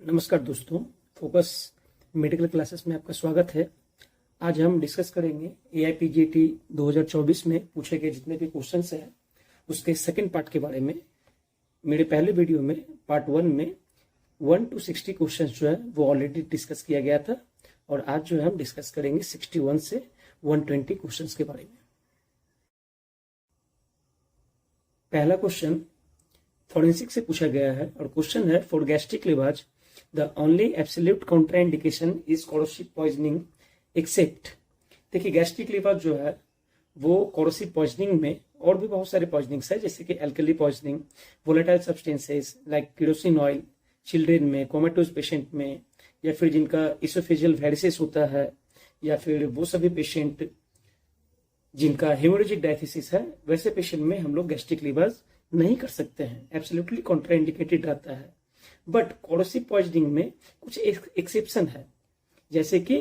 नमस्कार दोस्तों, focus medical classes में आपका स्वागत है। आज हम डिस्कस करेंगे AIPJT 2024 में पूछे गए जितने भी क्वेश्चंस हैं उसके सेकंड पार्ट के बारे में। मेरे पहले वीडियो में पार्ट 1 में 1 to 60 क्वेश्चंस जो है वो ऑलरेडी डिस्कस किया गया था और आज जो है हम डिस्कस करेंगे 61 से 120 क्वेश्चंस के बारे में। पहला क्वेश्चन फॉरेंसिक से पूछा गया है और क्वेश्चन है, for gastric lavage the only absolute contraindication is corrosive poisoning except. देखिए, गैस्ट्रिक लीवर जो है वो कोरोसिव पॉइजनिंग में और भी बहुत सारे पॉइजनिंग्स है, जैसे कि alkali poisoning, volatile substances like kerosene oil, children में, कोमेटोज पेशेंट में, या फिर जिनका इसोफेजियल वेरिसेस होता है, या फिर वो सभी पेशेंट जिनका हेमोरेजिक डायथिसिस है, वैसे पेशेंट में हम लोग गैस्ट्रिक लीवर्स नहीं कर सकते हैं, एब्सोल्युटली कॉन्ट्राइंडिकेटेड रहता है। बट कोरोसिव पॉइजनिंग में कुछ एक्सेप्शन है, जैसे कि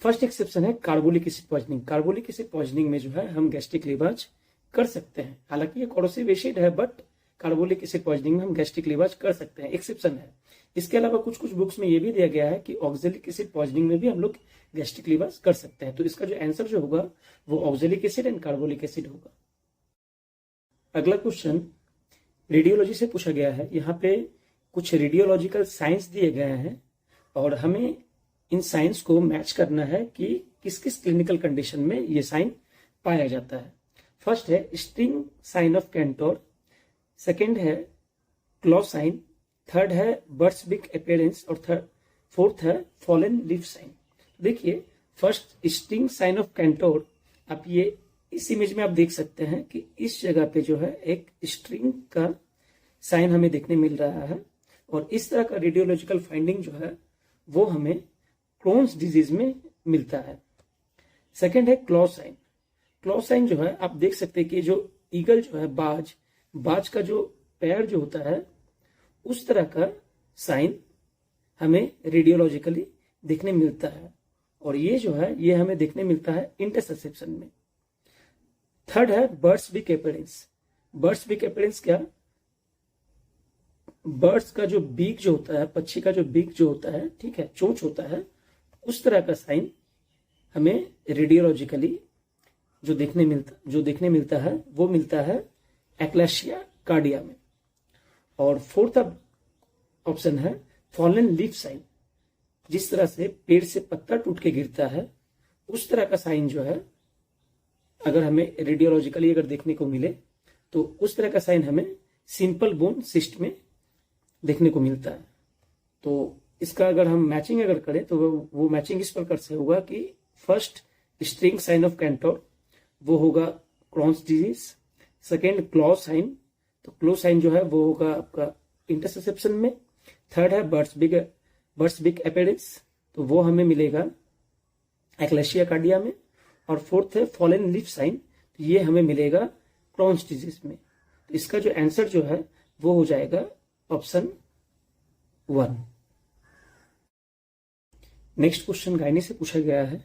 फर्स्ट एक्सेप्शन है carbolic acid poisoning. Carbolic acid poisoning में जो है हम गैस्ट्रिक लीवर्स कर सकते हैं, हालांकि ये कोरोसिव एसिड है बट कार्बोलिक एसिड पॉइजनिंग में हम गैस्ट्रिक लीवर्स कर सकते हैं, एक्सेप्शन है। इसके अलावा कुछ कुछ बुक्स में ये भी दिया गया है कि ऑक्जेलिक एसिड पॉइजनिंग में भी हम लोग गैस्ट्रिक लीवर्स कर सकते हैं। तो इसका जो आंसर जो होगा वो oxalic acid and carbolic acid होगा। अगला क्वेश्चन रेडियोलॉजी से पूछा गया है। यहाँ पे कुछ रेडियोलॉजिकल साइंस दिए गए हैं और हमें इन साइंस को मैच करना है कि किस किस क्लिनिकल कंडीशन में ये साइन पाया जाता है। फर्स्ट है string sign of Kantor, second है क्लॉ साइन, थर्ड है बर्ड्स बिक अपीयरेंस और फोर्थ है फॉलन लीफ साइन। देखिए, first string sign of Kantor, आप ये इस इमेज में आप देख सकते हैं कि इस जगह पे जो है एक स्ट्रिंग का साइन हमें देखने मिल रहा है और इस तरह का रेडियोलॉजिकल फाइंडिंग जो है वो हमें क्रोन्स डिजीज में मिलता है। सेकंड है क्लॉ साइन। क्लॉ साइन जो है आप देख सकते हैं कि जो ईगल जो है, बाज का जो पैर जो होता है उस तरह का साइन हमें रेडियोलॉजिकली देखने मिलता है और ये जो है ये हमें देखने मिलता है इंटरसेप्शन में। थर्ड है birds beak appearance. Birds beak appearance क्या, बर्ड्स का जो बीक जो होता है, पक्षी का जो बीक जो होता है, ठीक है, चोंच होता है, उस तरह का साइन हमें रेडियोलॉजिकली जो देखने मिलता है वो मिलता है एक्लेशिया कार्डिया में। और फोर्थ ऑप्शन है फॉलन लीफ साइन। जिस तरह से पेड़ से पत्ता टूट के गिरता है उस तरह का साइन जो है अगर हमें रेडियोलॉजिकली अगर देखने को मिले तो उस तरह का साइन हमें सिंपल बोन सिस्ट में देखने को मिलता है। तो इसका अगर हम मैचिंग अगर करें तो वो मैचिंग इस प्रकार से होगा कि first string sign of Kantor वो होगा Crohn's disease, second claw sign, तो क्लॉ साइन जो है वो होगा आपका इंटरसेप्शन में, थर्ड है बर्ड्स बिक अपीयरेंस, तो वो हमें मिलेगा एक्लेशिया कार्डिया में, और फोर्थ है फॉलन लीफ साइन, तो ये हमें मिलेगा क्रोन्स डिजीज में। तो इसका जो आंसर जो है वो हो जाएगा ऑप्शन 1। नेक्स्ट क्वेश्चन गायनी से पूछा गया है।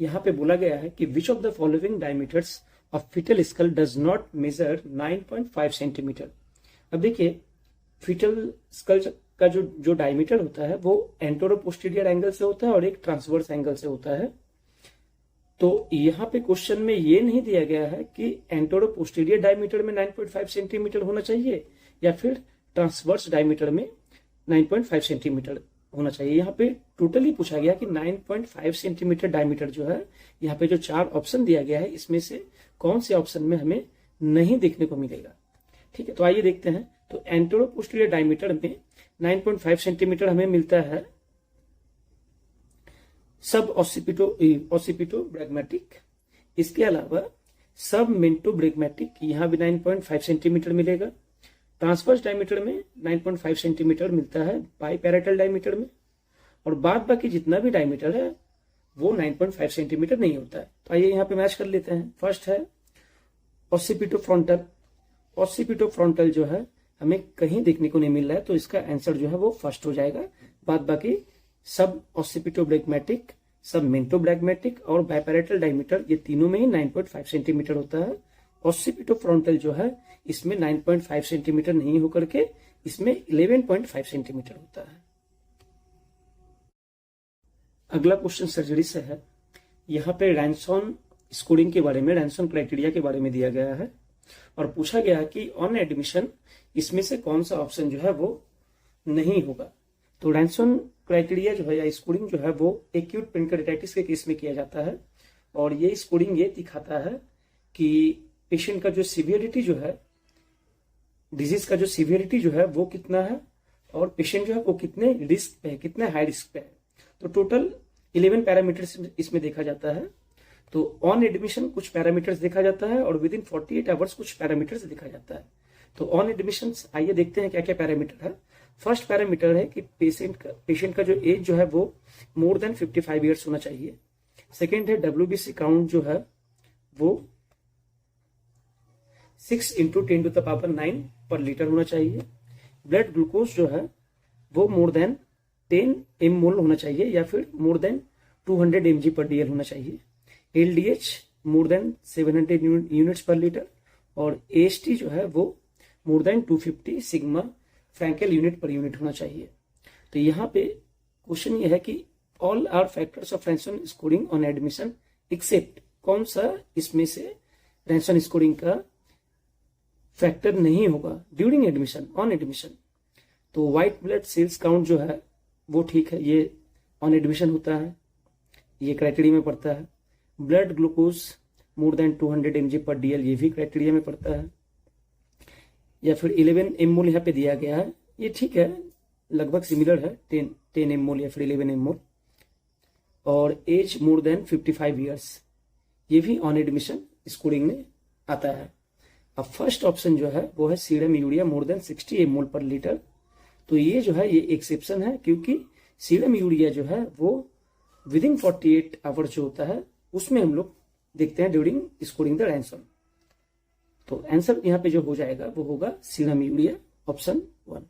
यहां पे बोला गया है कि which of the following diameters of fetal skull does not measure 9.5 centimetre. अब देखिए, फीटल स्कल का जो डायमीटर होता है वो एंटेरो पोस्टीरियर एंगल से होता है और एक ट्रांसवर्स एंगल से होता है। तो यहाँ पे क्वेश्चन में ये नहीं दिया गया है कि एंटेरो पोस्टीरियर डायमीटर में 9.5 सेंटीमीटर होना चाहिए या फिर ट्रांसवर्स डायमीटर में 9.5 सेंटीमीटर होना चाहिए। यहाँ पे टोटली पूछा गया कि 9.5 सेंटीमीटर डायमीटर जो है, यहाँ पे जो 4 ऑप्शन दिया गया है इसमें से कौन से ऑप्शन में हमें नहीं देखने को मिलेगा। ठीक है, तो आइए देखते हैं। तो एंटेरो पोस्टीरियर डायमीटर में 9.5 सेंटीमीटर हमें मिलता है सब ऑसिपिटो ब्रैग्मेटिक। इसके अलावा सब मेंटो ब्रैग्मेटिक, यहाँ भी 9.5 सेंटीमीटर मिलेगा। ट्रांसवर्स डायमीटर में 9.5 सेंटीमीटर मिलता है बाईपैरेटल डायमीटर में, और बाद बाकी जितना भी डायमीटर है वो 9.5 सेंटीमीटर नहीं होता है। तो आइए यहाँ पे मैच कर लेते हैं। फर्स्ट है ऑसिपिटो फ्रंटल। ऑसिपिटो फ्रंटल जो है हमें कहीं देखने को नहीं मिल रहा है, तो इसका आंसर जो है वो फर्स्ट हो जाएगा। बाद बाकी सब ऑसिपिटो ब्रैग्मेटिक, सब मेंटो ब्रैग्मेटिक और बाईपैरेटल डायमीटर, ये तीनों में ही 9.5 सेंटीमीटर होता है। ऑसिपिटो फ्रंटल जो है इसमें 9.5 सेंटीमीटर नहीं होकर के इसमें 11.5 सेंटीमीटर होता है। अगला क्वेश्चन सर्जरी से है। यहाँ पे रैनसन स्कोरिंग के बारे में, रैनसन क्राइटेरिया के बारे में दिया गया है और पूछा गया है कि ऑन एडमिशन इसमें से कौन सा ऑप्शन जो है वो नहीं होगा। तो रैनसन क्राइटेरिया जो है या स्कोरिंग जो है वो एक्यूट पेनक्रेटाइटिस के केस में किया जाता है और ये स्कोरिंग ये दिखाता है कि पेशेंट का जो सीवियरिटी जो है, डिजीज का जो सीवियरिटी जो है वो कितना है और पेशेंट जो है वो कितने रिस्क पे है, कितने हाई रिस्क पे है। तो टोटल 11 पैरामीटर्स इसमें देखा जाता है। तो ऑन एडमिशन कुछ पैरामीटर्स देखा जाता है और विद इन 48 आवर्स कुछ पैरामीटर्स देखा जाता है। तो ऑन एडमिशन आइए देखते हैं क्या क्या पैरामीटर है। फर्स्ट पैरामीटर है कि पेशेंट का जो एज जो है वो मोर देन 55 ईयर्स होना चाहिए। सेकेंड है WBC काउंट जो है वो 6 × 10⁹ पर लीटर होना चाहिए। ब्लड ग्लूकोज जो है वो मोर देन 10 mmol होना चाहिए या फिर मोर देन 200 mg/dl होना चाहिए। LDH more than 700 units per litre और AST जो है वो more than 250 Sigma Frankel unit per unit होना चाहिए। तो यहाँ पे क्वेश्चन ये है कि all are factors of Ranson scoring on admission except, कौन सा इसमें से रैनसन स्कोरिंग का फैक्टर नहीं होगा ड्यूरिंग एडमिशन, ऑन एडमिशन। तो व्हाइट ब्लड सेल्स काउंट जो है वो ठीक है, ये ऑन एडमिशन होता है, ये क्राइटेरिया में पड़ता है। Blood glucose more than 200 mg/dl ये भी क्राइटेरिया में पड़ता है। या फिर 11 mmol यहाँ पे दिया गया है, ये ठीक है, लगभग सिमिलर है, 10 mmol या फिर 11 mmol। और एज मोर देन 55 ईयर्स ये भी ऑन एडमिशन स्कोरिंग में आता है। अब फर्स्ट ऑप्शन जो है वो है serum urea more than 60 mmol पर लीटर। तो ये जो है ये एक्सेप्शन है क्योंकि सीरम यूरिया जो है वो विद इन 48 आवर्स जो होता है उसमें हम लोग देखते हैं ड्यूरिंग स्कोरिंग द रैनसन। तो आंसर यहाँ पे जो हो जाएगा वो होगा सीरम यूरिया, ऑप्शन 1।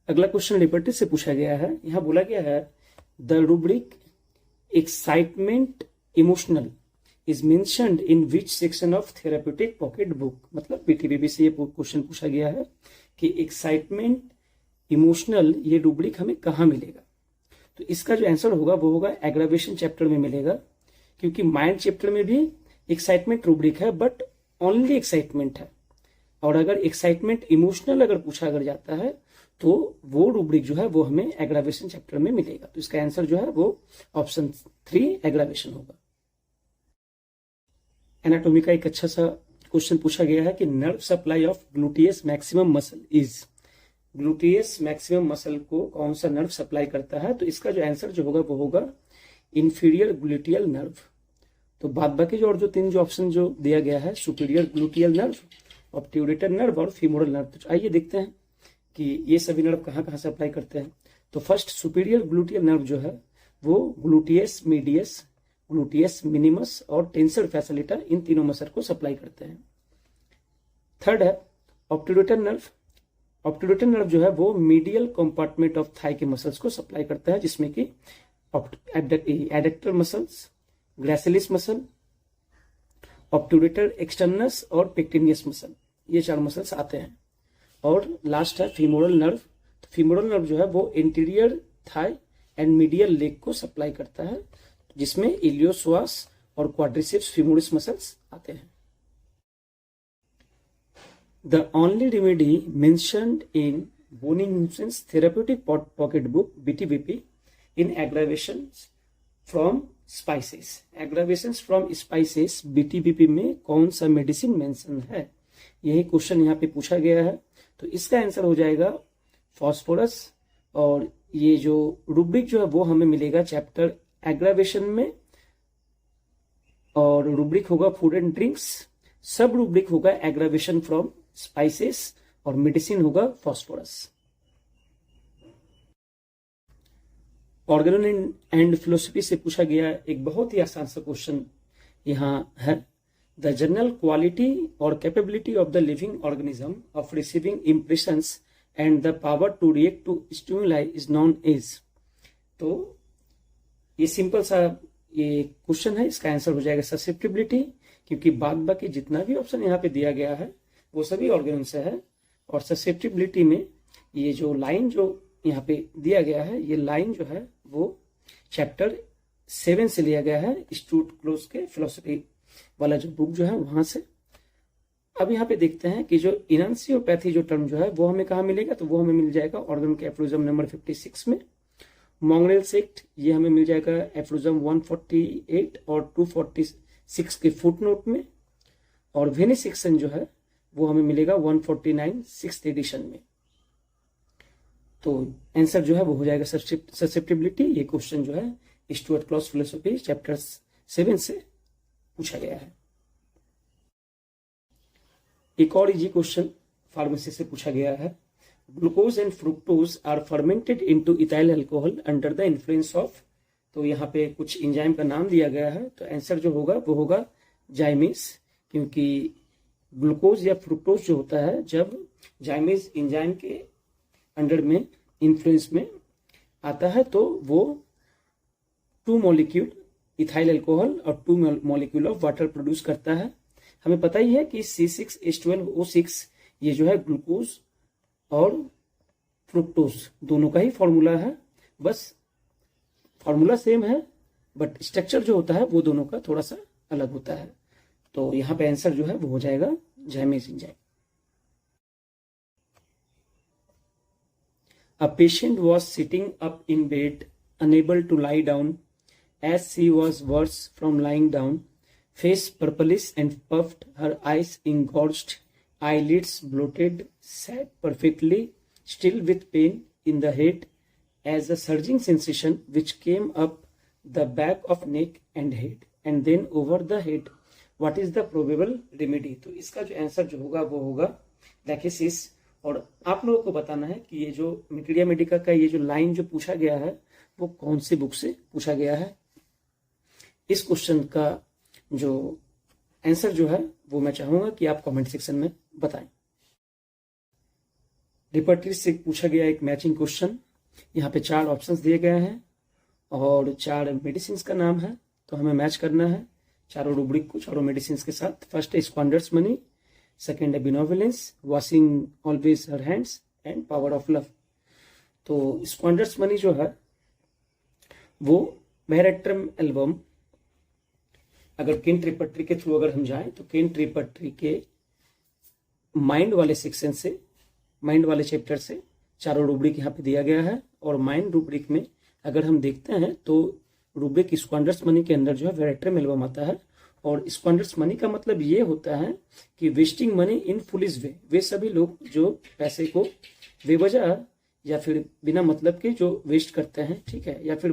अगला क्वेश्चन लिबर्टी से पूछा गया है। यहाँ बोला गया है the rubric excitement emotional is mentioned in which section of therapeutic pocket book. मतलब PTBB से ये क्वेश्चन पूछा गया है कि एक्साइटमेंट इमोशनल ये रूब्रिक हमें कहाँ मिलेगा। तो इसका जो आंसर होगा वो होगा एग्रावेशन चैप्टर में मिलेगा, क्योंकि माइंड चैप्टर में भी एक्साइटमेंट रूब्रिक है बट ओनली एक्साइटमेंट है। और अगर एक्साइटमेंट इमोशनल अगर पूछा अगर जाता है तो वो रूब्रिक जो है वो हमें एग्रावेशन चैप्टर में मिलेगा। तो इसका आंसर जो है वो ऑप्शन 3 एग्रावेशन होगा। एनाटॉमी का एक अच्छा सा क्वेश्चन पूछा गया है कि nerve supply of gluteus maximum muscle is. Gluteus maximum muscle को कौन सा नर्व सप्लाई करता है। तो इसका जो आंसर जो होगा वो होगा इंफीरियर ग्लूटियल नर्व। तो बाद बाकी जो और जो 3 जो ऑप्शन जो दिया गया है, superior gluteal nerve, obturator nerve और फीमोरल नर्व। तो आइए देखते हैं कि ये सभी नर्व कहाँ कहाँ से अप्लाई करते हैं। तो फर्स्ट सुपीरियर ग्लूटियल नर्व जो है वो ग्लूटियस मीडियस, ग्लूटियस मिनिमस और टेंसर फैसिलिटा, इन तीनों मसल को सप्लाई करते हैं। थर्ड है ऑब्ट्यूरेटर नर्व। ऑब्ट्यूरेटर नर्व जो है वो मीडियल कंपार्टमेंट ऑफ थाई के मसल्स को सप्लाई करता है, जिसमें कि adductor muscles, gracilis muscle, obturator externus और पेक्टिनियस मसल, ये 4 मसल्स आते हैं। और लास्ट है फीमोरल नर्व। तो फीमोरल नर्व जो है वो anterior thigh and medial leg को सप्लाई करता है, जिसमें इलियोसवास और क्वाड्रिसेप्स फीमोरिस मसल्स आते हैं। The only remedy mentioned in Boni Newson's therapeutic pocket book BTBP in aggravations from spices. Aggravations from spices BTBP में कौन सा मेडिसिन मेंशन है, यही क्वेश्चन यहाँ पे पूछा गया है। तो इसका आंसर हो जाएगा फॉस्फोरस। और ये जो रूब्रिक जो है वो हमें मिलेगा चैप्टर एग्रावेशन में, और रूब्रिक होगा food and drinks, sub rubric होगा एग्रावेशन फ्रॉम स्पाइसेस और मेडिसिन होगा फॉस्फोरस। ऑर्गेनोन एंड फिलोसफी से पूछा गया एक बहुत ही आसान सा क्वेश्चन यहाँ है। द जनरल क्वालिटी और capability of the living organism of receiving impressions and the power to react to stimuli is known as. तो ये सिंपल सा ये क्वेश्चन है, इसका आंसर हो जाएगा ससेप्टिबिलिटी, क्योंकि बाद बाकी जितना भी ऑप्शन यहाँ पे दिया गया है वो सभी ऑर्गेनन से है। और ससेप्टिबिलिटी में ये जो लाइन जो यहाँ पे दिया गया है, ये लाइन जो है वो चैप्टर 7 से लिया गया है, स्टूअर्ट क्लोज के फिलोसफी वाला जो बुक जो है वहां से। अब यहाँ पे देखते हैं कि जो इनंसियोपैथी जो टर्म जो है वो हमें कहाँ मिलेगा, तो वो हमें मिल जाएगा ऑर्गन के एफोरिज्म नंबर 56 में। मॉन्ग्रेल सेक्ट ये हमें मिल जाएगा एफोरिज्म 148 और 246 के फुटनोट में, और वेनिसेक्शन जो है वो हमें मिलेगा 149 6th एडिशन में। तो आंसर जो है वो हो जाएगा ससेप्टिबिलिटी। ये क्वेश्चन जो है स्टुअर्ट क्लॉज फिलोसफी चैप्टर 7 से पूछा गया है। एक और इजी क्वेश्चन फार्मेसी से पूछा गया है, glucose and fructose are fermented into ethyl alcohol under the influence of, तो यहाँ पे कुछ एंजाइम का नाम दिया गया है, तो आंसर जो होगा वो होगा जाइमेज, क्योंकि ग्लूकोज या फ्रुक्टोज जो होता है जब जाइमेज एंजाइम के अंडर में इन्फ्लुएंस में आता है तो वो 2 मॉलिक्यूल इथाइल अल्कोहल और 2 मॉलिक्यूल ऑफ वाटर प्रोड्यूस करता है। हमें पता ही है कि C6H12O6 ये जो है ग्लूकोज और फ्रुक्टोज दोनों का ही फॉर्मूला है, बस फॉर्मूला सेम है बट स्ट्रक्चर जो होता है वो दोनों का थोड़ा सा अलग होता है। तो यहाँ पे आंसर जो है वो हो जाएगा जाइमेज enzyme. A patient was sitting up in bed, unable to lie down, as she was worse from lying down. Face purplish and puffed, her eyes engorged, eyelids bloated, sat perfectly still with pain in the head, as a surging sensation which came up the back of neck and head, and then over the head. What is the probable remedy? तो इसका जो answer जो होगा वो होगा lachesis. और आप लोगों को बताना है कि ये जो मिटिडिया मेडिका का ये जो लाइन जो पूछा गया है वो कौन सी बुक से पूछा गया है। इस क्वेश्चन का जो आंसर जो है वो मैं चाहूंगा कि आप कमेंट सेक्शन में बताएं। रिपर्टरी से पूछा गया एक मैचिंग क्वेश्चन, यहाँ पे 4 ऑप्शंस दिए गए हैं और 4 मेडिसिन का नाम है, तो हमें मैच करना है चारों रूब्रिक को चारों मेडिसिन के साथ। फर्स्ट है स्क्वांडर्स मनी, सेकेंड है benevolence, washing always her hands and power of love. तो स्क्वांडर्स मनी जो है वो वेरेट्रम एल्बम, अगर केन ट्रिपट्री के थ्रू अगर हम जाएं तो केन ट्रिपट्री के माइंड वाले सेक्शन से, माइंड वाले चैप्टर से चारों रूब्रिक यहाँ पे दिया गया है। और माइंड रूब्रिक में अगर हम देखते हैं तो रूब्रिक स्क्वांडर्स मनी के अंदर जो है वेरेट्रम एल्बम आता है। और स्क्वांडर्स मनी का मतलब ये होता है कि वेस्टिंग मनी इन फुलिश वे, वे सभी लोग जो पैसे को बेवजह या फिर बिना मतलब के जो वेस्ट करते हैं, ठीक है, या फिर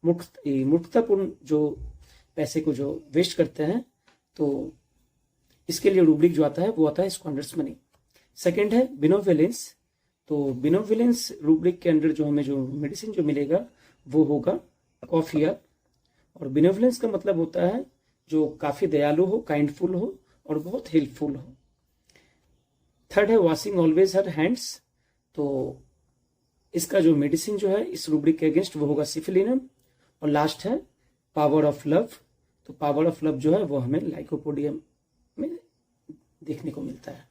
मूर्खतापूर्ण जो पैसे को जो वेस्ट करते हैं, तो इसके लिए रूब्रिक जो आता है वो आता है स्क्वांडर्स मनी। सेकेंड है बिनोविलेंस, तो बिनोविलेंस रूब्रिक के अंदर जो हमें जो मेडिसिन जो मिलेगा वो होगा कॉफिया। और बिनोविलेंस का मतलब होता है जो काफी दयालु हो, काइंडफुल हो और बहुत हेल्पफुल हो। थर्ड है वॉशिंग ऑलवेज हर हैंड्स, तो इसका जो मेडिसिन जो है इस रूब्रिक के अगेंस्ट वो होगा सिफिलिनम। और लास्ट है पावर ऑफ लव, तो पावर ऑफ लव जो है वो हमें लाइकोपोडियम में देखने को मिलता है।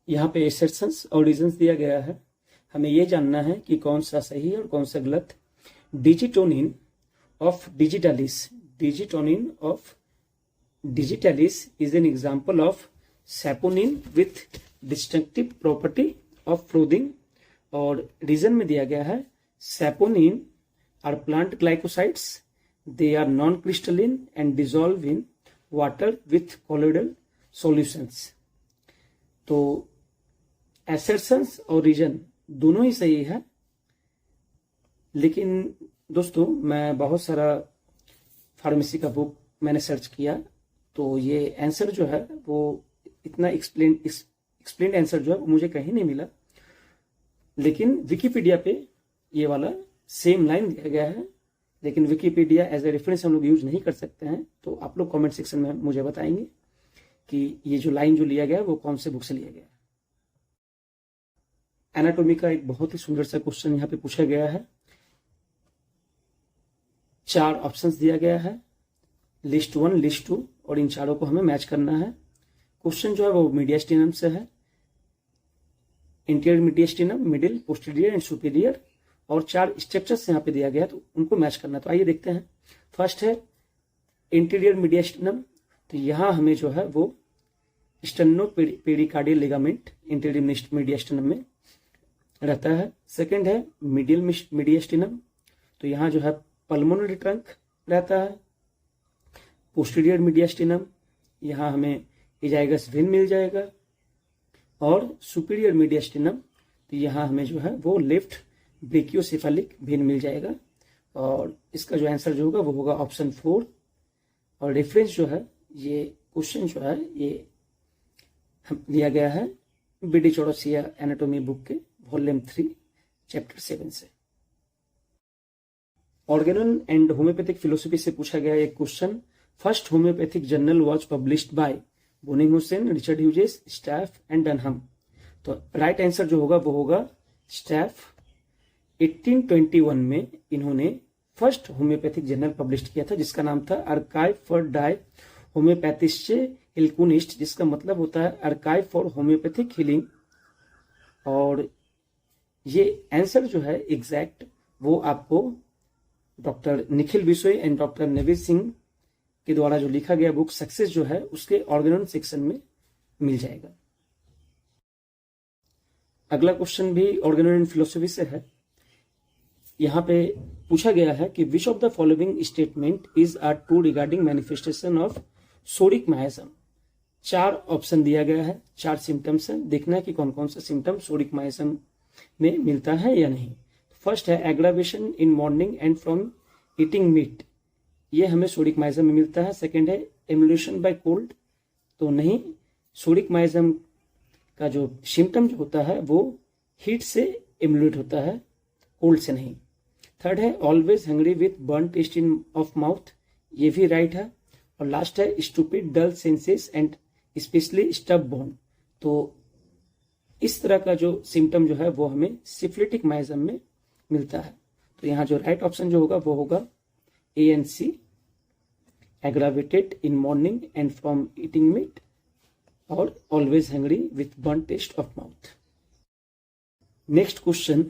यहाँ पे एसेर्शंस और रीजंस दिया गया है, हमें ये जानना है कि कौन सा सही और कौन सा गलत। Digitonin of digitalis, digitonin of digitalis is an example of saponin with distinctive property of frothing. और रीजन में दिया गया है saponin are plant glycosides, they are non crystalline and dissolve in water with colloidal solutions. तो assertions और reason दोनों ही सही है, लेकिन दोस्तों मैं बहुत सारा फार्मेसी का बुक मैंने सर्च किया तो ये आंसर जो है वो इतना एक्सप्लेन आंसर जो है वो मुझे कहीं नहीं मिला। लेकिन विकिपीडिया पे ये वाला सेम लाइन दिया गया है, लेकिन विकिपीडिया एज ए रेफरेंस हम लोग यूज नहीं कर सकते हैं। तो आप लोग कमेंट सेक्शन में मुझे बताएंगे कि ये जो लाइन जो लिया गया है वो कौन से बुक से लिया गया है। एनाटॉमी का एक बहुत ही सुंदर सा क्वेश्चन यहाँ पे पूछा गया है, 4 ऑप्शंस दिया गया है, लिस्ट 1, लिस्ट 2, और इन चारों को हमें मैच करना है। क्वेश्चन जो है वो मीडियास्टिनम से है। Interior मीडियस्टिनम, middle, posterior and superior, और 4 स्ट्रक्चर्स यहाँ पे दिया गया है तो उनको मैच करना। तो आइए देखते हैं। फर्स्ट है इंटीरियर मीडियस्टिनम, तो यहाँ हमें जो है वो स्टेनोपेरिकार्डियल लिगामेंट इंटीरियर मीडियस्टिनम में रहता है। सेकंड है मिडियल मीडियस्टिनम, तो यहाँ जो है पल्मोनरी ट्रंक रहता है। पोस्टीरियर मीडियस्टिनम, यहाँ हमें इजाइगस वेन मिल जाएगा। और सुपीरियर मीडियस्टिनम, तो यहाँ हमें जो है वो लेफ्ट ब्रेकियोसेफेलिक वेन मिल जाएगा। और इसका जो आंसर जो होगा वो होगा ऑप्शन 4। और रेफरेंस जो है, ये क्वेश्चन जो है ये दिया गया है बीडी चौरसिया एनाटॉमी बुक के वॉल्यूम 3 चैप्टर 7 से। ऑर्गेनन एंड होम्योपैथिक फिलोसफी से पूछा गया एक question. First homoeopathic journal was published by Boenninghausen, Richard Hughes, Stapf and Dunham. तो राइट आंसर जो होगा वो होगा स्टैफ। 1821 में इन्होंने फर्स्ट होम्योपैथिक जर्नल पब्लिश किया था जिसका नाम था आर्काइव फॉर डाई होम्योपैथिस्चे हिलकुनिस्ट, जिसका मतलब होता है आर्काइव फॉर होम्योपैथिक हीलिंग। और ये आंसर जो है एग्जैक्ट वो आपको doctor Nikhil Bishoi and doctor Naveer Singh के द्वारा जो लिखा गया बुक सक्सेस जो है उसके ऑर्गेनन सेक्शन में मिल जाएगा। अगला क्वेश्चन भी ऑर्गेनन एंड फिलोसफी से है। यहाँ पे पूछा गया है कि which of the following statement is a true regarding manifestation of sodic मायाजम। 4 option दिया गया है, 4 सिम्टम्स है, देखना है कि कौन कौन सा सिम्टम सोडिक मायाजम में मिलता है या नहीं। फर्स्ट है aggravation in morning and from eating meet, ये हमें सोडिक मायाजम में मिलता है। सेकेंड है एम्यूलेशन बाय कोल्ड, तो नहीं, सोडिक मायाजम का जो सिम्टम जो होता है वो हीट से एम्यूलेट होता है, कोल्ड से नहीं। थर्ड है always hungry with burn taste in of mouth, ये भी राइट है। और लास्ट है stupid dull senses and specially stub bone, तो इस तरह का जो सिम्टम जो है वो हमें सिफिलिटिक मायाजम में मिलता है। तो यहाँ जो राइट ऑप्शन जो होगा वो होगा A and C, aggravated in morning and from eating meat और always hungry with burn taste of mouth. Next question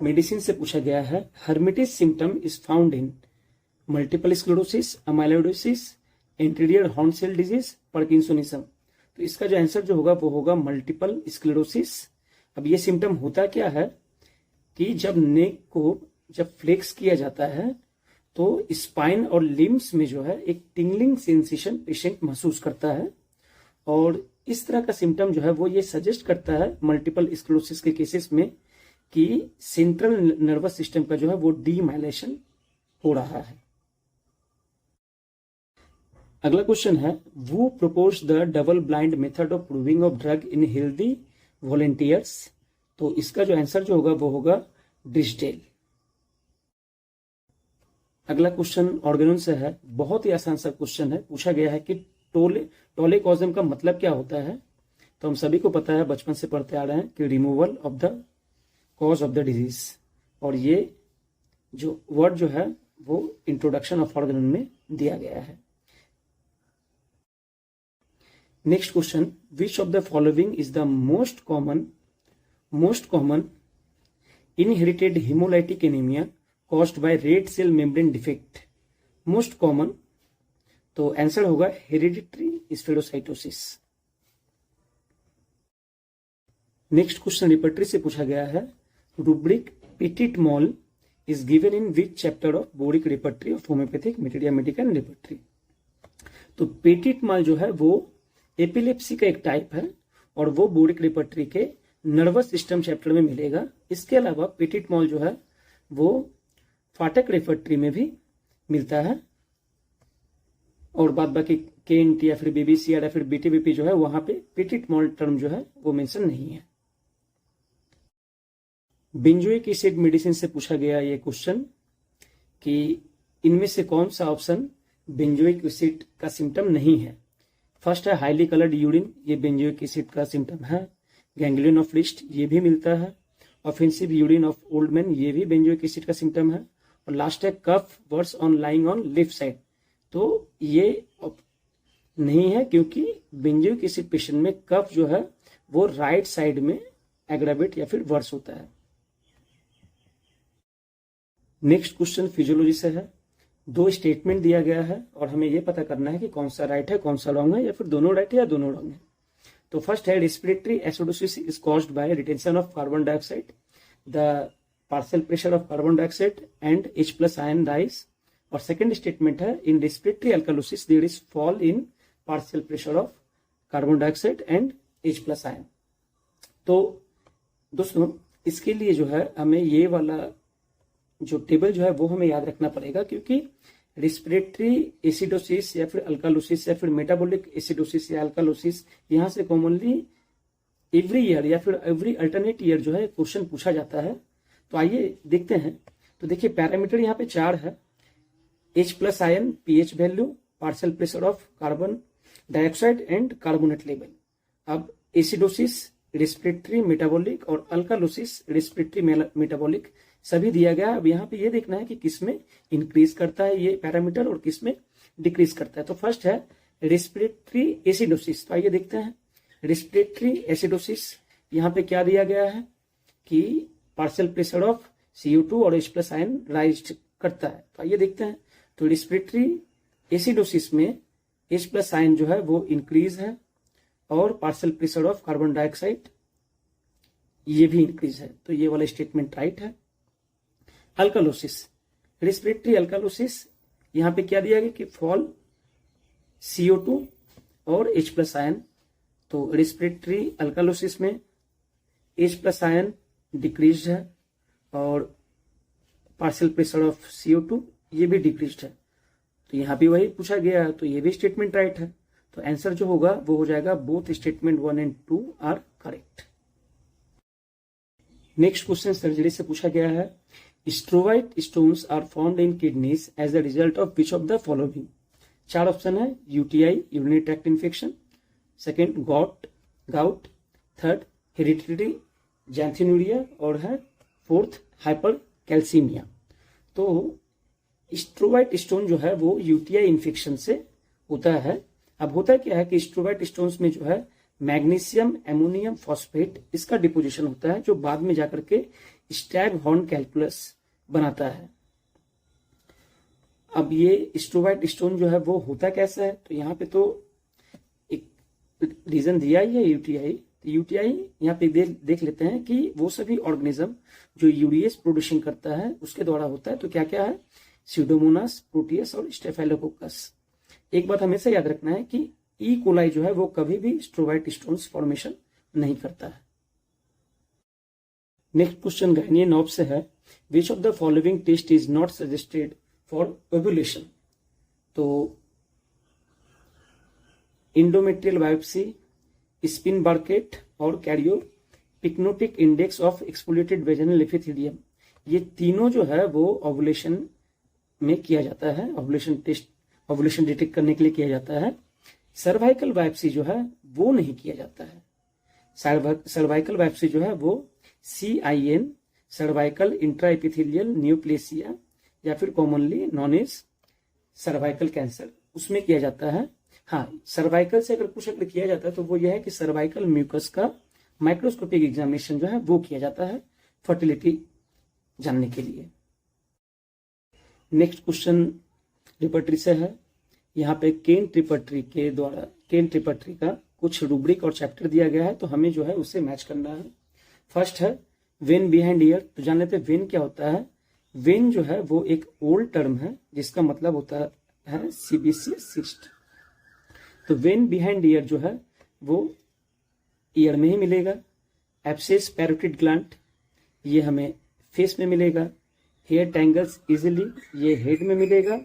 medicine से पूछा गया है। Lhermitte's symptom is found in multiple sclerosis, amyloidosis, anterior horn cell disease, parkinsonism. तो इसका जो answer जो होगा वो होगा मल्टीपल स्क्लेरोसिस। अब ये सिम्टम होता क्या है कि जब नेक को जब फ्लेक्स किया जाता है तो स्पाइन और लिम्स में जो है एक टिंगलिंग सेंसेशन पेशेंट महसूस करता है। और इस तरह का सिम्टम जो है वो ये सजेस्ट करता है मल्टीपल स्क्लेरोसिस के केसेस में कि सेंट्रल नर्वस सिस्टम का जो है वो डीमाइलेशन हो रहा है। अगला क्वेश्चन है वो propose the double blind method of proving of drug in healthy volunteers. तो इसका जो आंसर जो होगा वो होगा डिस्डेल। अगला क्वेश्चन ऑर्गेनन से है, बहुत ही आसान सा क्वेश्चन है। पूछा गया है कि टोलेकॉजम का मतलब क्या होता है। तो हम सभी को पता है, बचपन से पढ़ते आ रहे हैं कि removal of the cause of the disease, और ये जो वर्ड जो है वो इंट्रोडक्शन ऑफ ऑर्गेनन में दिया गया है। Next question, which of the following is the most common inherited haemolytic anaemia caused by red cell membrane defect. Most common, तो आंसर होगा hereditary spherocytosis. Next question repertory से पूछा गया है, rubric petit mal is given in which chapter of Boericke repertory of homoeopathic materia medica and repertory. तो petit mal जो है वो एपिलेप्सी का एक टाइप है और वो बोरिक रिपर्टरी के नर्वस सिस्टम चैप्टर में मिलेगा। इसके अलावा पेटिट मॉल जो है वो फाटक रिपर्टरी में भी मिलता है, और बाद बाकी केंट या फिर बीबीसीआर या फिर बीटीबीपी जो है वहां पे पेटिट मॉल टर्म जो है वो मेंशन नहीं है। बेंजोइक एसिड मेडिसिन से पूछा गया ये क्वेश्चन कि इनमें से कौन सा ऑप्शन बेंजोइक एसिड का सिम्टम नहीं है। फर्स्ट है हाईली कलर्ड यूरिन, ये बेंजोइक एसिड का सिम्टम है। गैंग्लियन ऑफ रिस्ट, ये भी मिलता है। Offensive urine of old man, ये भी बेंजोइक एसिड का सिम्टम है। और लास्ट है cough worse on lying on left side, तो ये नहीं है क्योंकि बेंजोइक एसिड पेशेंट में कफ जो है वो राइट साइड में एग्रावेट या फिर वर्स होता है। नेक्स्ट क्वेश्चन फिजियोलॉजी से है। दो स्टेटमेंट दिया गया है और हमें यह पता करना है कि कौन सा राइट है कौन सा रॉन्ग है, या फिर दोनों राइट है या दोनों रॉन्ग है। तो फर्स्ट है respiratory acidosis is caused by retention of carbon dioxide, the partial pressure of carbon dioxide and H+ ion rise. और सेकंड स्टेटमेंट है in respiratory alkalosis there is fall in partial pressure of carbon dioxide and H+ ion. तो दोस्तों इसके लिए जो है हमें ये वाला जो टेबल जो है वो हमें याद रखना पड़ेगा, क्योंकि रेस्पिरेटरी एसिडोसिस या फिर अल्कालोसिस या फिर मेटाबॉलिक एसिडोसिस या अल्कालोसिस यहाँ से कॉमनली एवरी ईयर या फिर एवरी अल्टरनेट ईयर जो है क्वेश्चन पूछा जाता है। तो आइए देखते हैं। तो देखिए पैरामीटर यहाँ पे 4 है, H+ ion, pH value, partial pressure of carbon dioxide and carbonate level. अब एसिडोसिस रेस्पिरेटरी मेटाबॉलिक और अल्कालोसिस रेस्पिरेटरी मेटाबॉलिक सभी दिया गया। अब यहाँ पे ये देखना है कि किसमें इंक्रीज करता है ये पैरामीटर और किसमें डिक्रीज करता है। तो फर्स्ट है रेस्पिरेटरी एसिडोसिस। तो आइए देखते हैं रेस्पिरेटरी एसिडोसिस यहाँ पे क्या दिया गया है कि पार्शियल प्रेशर ऑफ CO2 और H+ आयन राइज करता है। तो आइए देखते हैं। तो रेस्पिरेटरी एसिडोसिस में H+ आयन जो है वो इंक्रीज है और partial pressure of carbon dioxide ये भी इंक्रीज है। तो ये वाला स्टेटमेंट राइट है। अल्कालोसिस, रेस्पिरेटरी अल्कालोसिस यहाँ पे क्या दिया गया कि फॉल CO2 और H+ आयन। तो रेस्पिरेटरी अल्कालोसिस में H+ आयन डिक्रीज है और पार्शियल प्रेशर ऑफ CO2 ये भी डिक्रीज है। तो यहाँ भी वही पूछा गया है, तो ये भी स्टेटमेंट राइट है। तो आंसर जो होगा वो हो जाएगा both statement 1 and 2 are correct. Next question surgery से पूछा गया है। Struvite stones are found in kidneys as the result of which of the following. 4 option है, UTI urinary tract infection, second gout, third hereditary xanthinuria और है fourth hyper calcaemia. तो स्ट्रोवाइट stone जो है वो UTI इन्फेक्शन से होता है। अब होता क्या है कि स्ट्रोवाइट स्टोन्स में जो है मैग्नीशियम एमोनियम फॉस्फेट इसका डिपोजिशन होता है, जो बाद में जाकर के स्टैग हॉर्न कैलकुलस बनाता है। अब ये स्ट्रोवाइट स्टोन जो है वो होता कैसा है, तो यहाँ पे तो एक रीजन दिया ही है UTI। तो UTI यहाँ पे देख लेते हैं कि वो सभी ऑर्गेनिज्म जो यूरिएस प्रोड्यूसिंग करता है उसके द्वारा होता है। तो क्या क्या है, स्यूडोमोनास, प्रोटियस और स्टेफाइलोकोकस। एक बात हमेशा याद रखना है कि ई कोलाई जो है वो कभी भी स्ट्रोवाइट स्टोन्स फॉर्मेशन नहीं करता है। नेक्स्ट क्वेश्चन गायनियन नॉब से है। Which of the following test is not suggested for ovulation. तो इंडोमेट्रियल बायोप्सी, स्पिन बार्केट और karyopyknotic index of exfoliated vaginal epithelium, ये तीनों जो है वो ओव्यूलेशन में किया जाता है, ओव्यूलेशन डिटेक्ट करने के लिए किया जाता है। सर्वाइकल बायोप्सी जो है वो नहीं किया जाता है। सर्वाइकल बायोप्सी जो है वो CIN सर्वाइकल इंट्राएपिथेलियल न्यूप्लेसिया या फिर commonly known as cervical cancer उसमें किया जाता है। हाँ, सर्वाइकल से अगर कुछ अगर किया जाता है तो वो यह है कि सर्वाइकल म्यूकस का माइक्रोस्कोपिक एग्जामिनेशन जो है वो किया जाता है फर्टिलिटी जानने के लिए। नेक्स्ट क्वेश्चन ट्रिपटरी से है। यहाँ पे केन ट्रिपटरी के द्वारा केन ट्रिपटरी का कुछ रूब्रिक और चैप्टर दिया गया है, तो हमें जो है उससे मैच करना है। फर्स्ट है वेन बिहाइंड ईयर। तो जान लेते हैं वेन क्या होता है। वेन जो है वो एक ओल्ड टर्म है जिसका मतलब होता है सीबीसीएस सिस्ट। तो वेन बिहाइंड ईयर जो है वो ईयर में ही मिलेगा। एब्सेस पैरोटिड ग्लैंड ये हमें फेस में मिलेगा। हेयर टैंगल्स इजिली ये हेड में मिलेगा।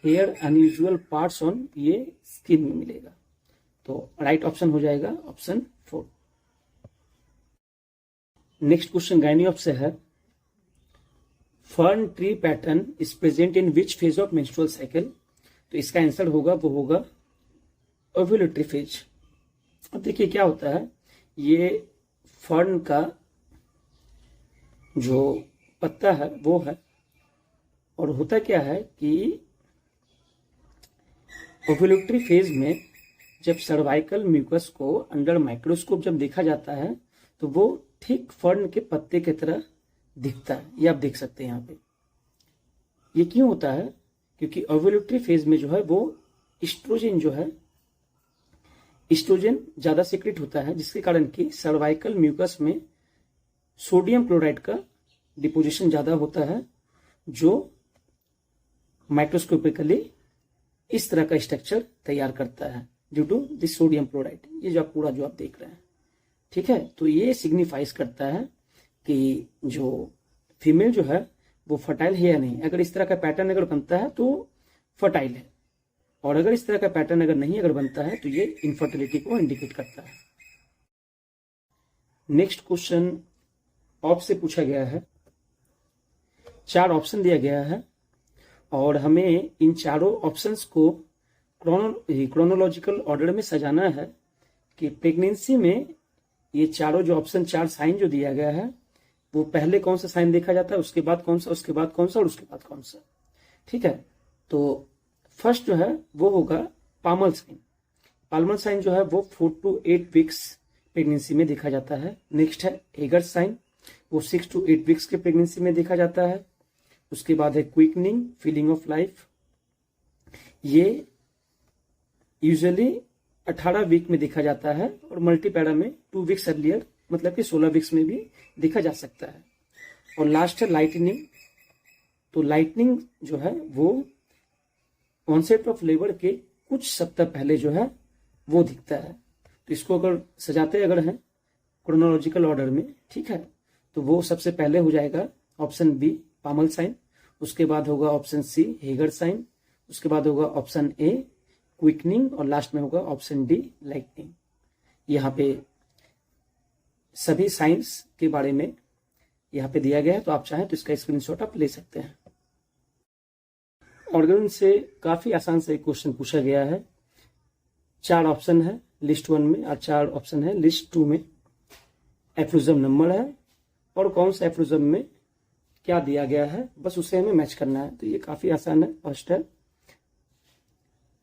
हेयर अनयूजुअल पार्ट्स ऑन ये स्किन में मिलेगा। तो राइट ऑप्शन हो जाएगा ऑप्शन 4। नेक्स्ट क्वेश्चन गायनियॉप से है। Fern tree pattern is present in which phase of menstrual cycle. तो इसका आंसर होगा वो होगा ओव्यूलेटरी फेज। अब देखिए क्या होता है, ये फर्न का जो पत्ता है वो है, और होता क्या है कि ओव्यूलेटरी फेज में जब सर्वाइकल म्यूकस को अंडर माइक्रोस्कोप जब देखा जाता है तो वो ठीक फर्न के पत्ते की तरह दिखता है। ये आप देख सकते हैं यहाँ पे। ये क्यों होता है? क्योंकि ओव्यूलेटरी फेज में जो है वो इस्ट्रोजन ज्यादा सीक्रेट होता है, जिसके कारण कि सर्वाइकल म्यूकस में सोडियम क्लोराइड का डिपोजिशन ज्यादा होता है, जो माइक्रोस्कोपिकली इस तरह का स्ट्रक्चर तैयार करता है due to this sodium chloride. ये जो पूरा जो आप देख रहे हैं, ठीक है। तो ये सिग्निफाइज करता है कि जो फीमेल जो है वो फर्टाइल है या नहीं। अगर इस तरह का पैटर्न अगर बनता है तो फर्टाइल है, और अगर इस तरह का पैटर्न अगर नहीं अगर बनता है तो ये इनफर्टिलिटी को इंडिकेट करता है। नेक्स्ट क्वेश्चन ऑप्शन से पूछा गया है। 4 ऑप्शन दिया गया है और हमें इन चारों ऑप्शंस को क्रोनोलॉजिकल ऑर्डर में सजाना है कि प्रेगनेंसी में ये चारों जो ऑप्शन 4 साइन जो दिया गया है वो पहले कौन सा साइन देखा जाता है, उसके बाद कौन सा, उसके बाद कौन सा और उसके बाद कौन सा। ठीक है, तो फर्स्ट जो है वो होगा पामल साइन। पाल्मर साइन जो है वो 4 to 8 वीक्स प्रेगनेंसी में देखा जाता है। नेक्स्ट है हेगर साइन, वो 6 to 8 वीक्स के प्रेगनेंसी में देखा जाता है। उसके बाद है क्विकनिंग फीलिंग ऑफ लाइफ, ये यूजुअली 18 वीक में देखा जाता है, और मल्टीपैरा में 2 वीक्स अर्लियर मतलब कि 16 वीक्स में भी देखा जा सकता है। और लास्ट है लाइटनिंग, तो लाइटनिंग जो है वो ऑनसेट ऑफ लेबर के कुछ सप्ताह पहले जो है वो दिखता है। तो इसको अगर सजाते अगर हैं क्रोनोलॉजिकल ऑर्डर में, ठीक है, तो वो सबसे पहले हो जाएगा ऑप्शन बी पामल साइन, उसके बाद होगा ऑप्शन सी हेगर साइन, उसके बाद होगा ऑप्शन ए क्विकनिंग, और लास्ट में होगा ऑप्शन डी लाइटनिंग। यहाँ पे सभी साइंस के बारे में यहाँ पे दिया गया है, तो आप चाहें तो इसका स्क्रीनशॉट आप ले सकते हैं। ऑर्गन से काफी आसान से एक क्वेश्चन पूछा गया है। 4 ऑप्शन है लिस्ट 1 में और 4 ऑप्शन है लिस्ट 2 में। एफ्लूजम नंबर है और कौन सा एफ्लूजम में क्या दिया गया है, बस उसे हमें मैच करना है। तो ये काफी आसान है। फर्स्ट है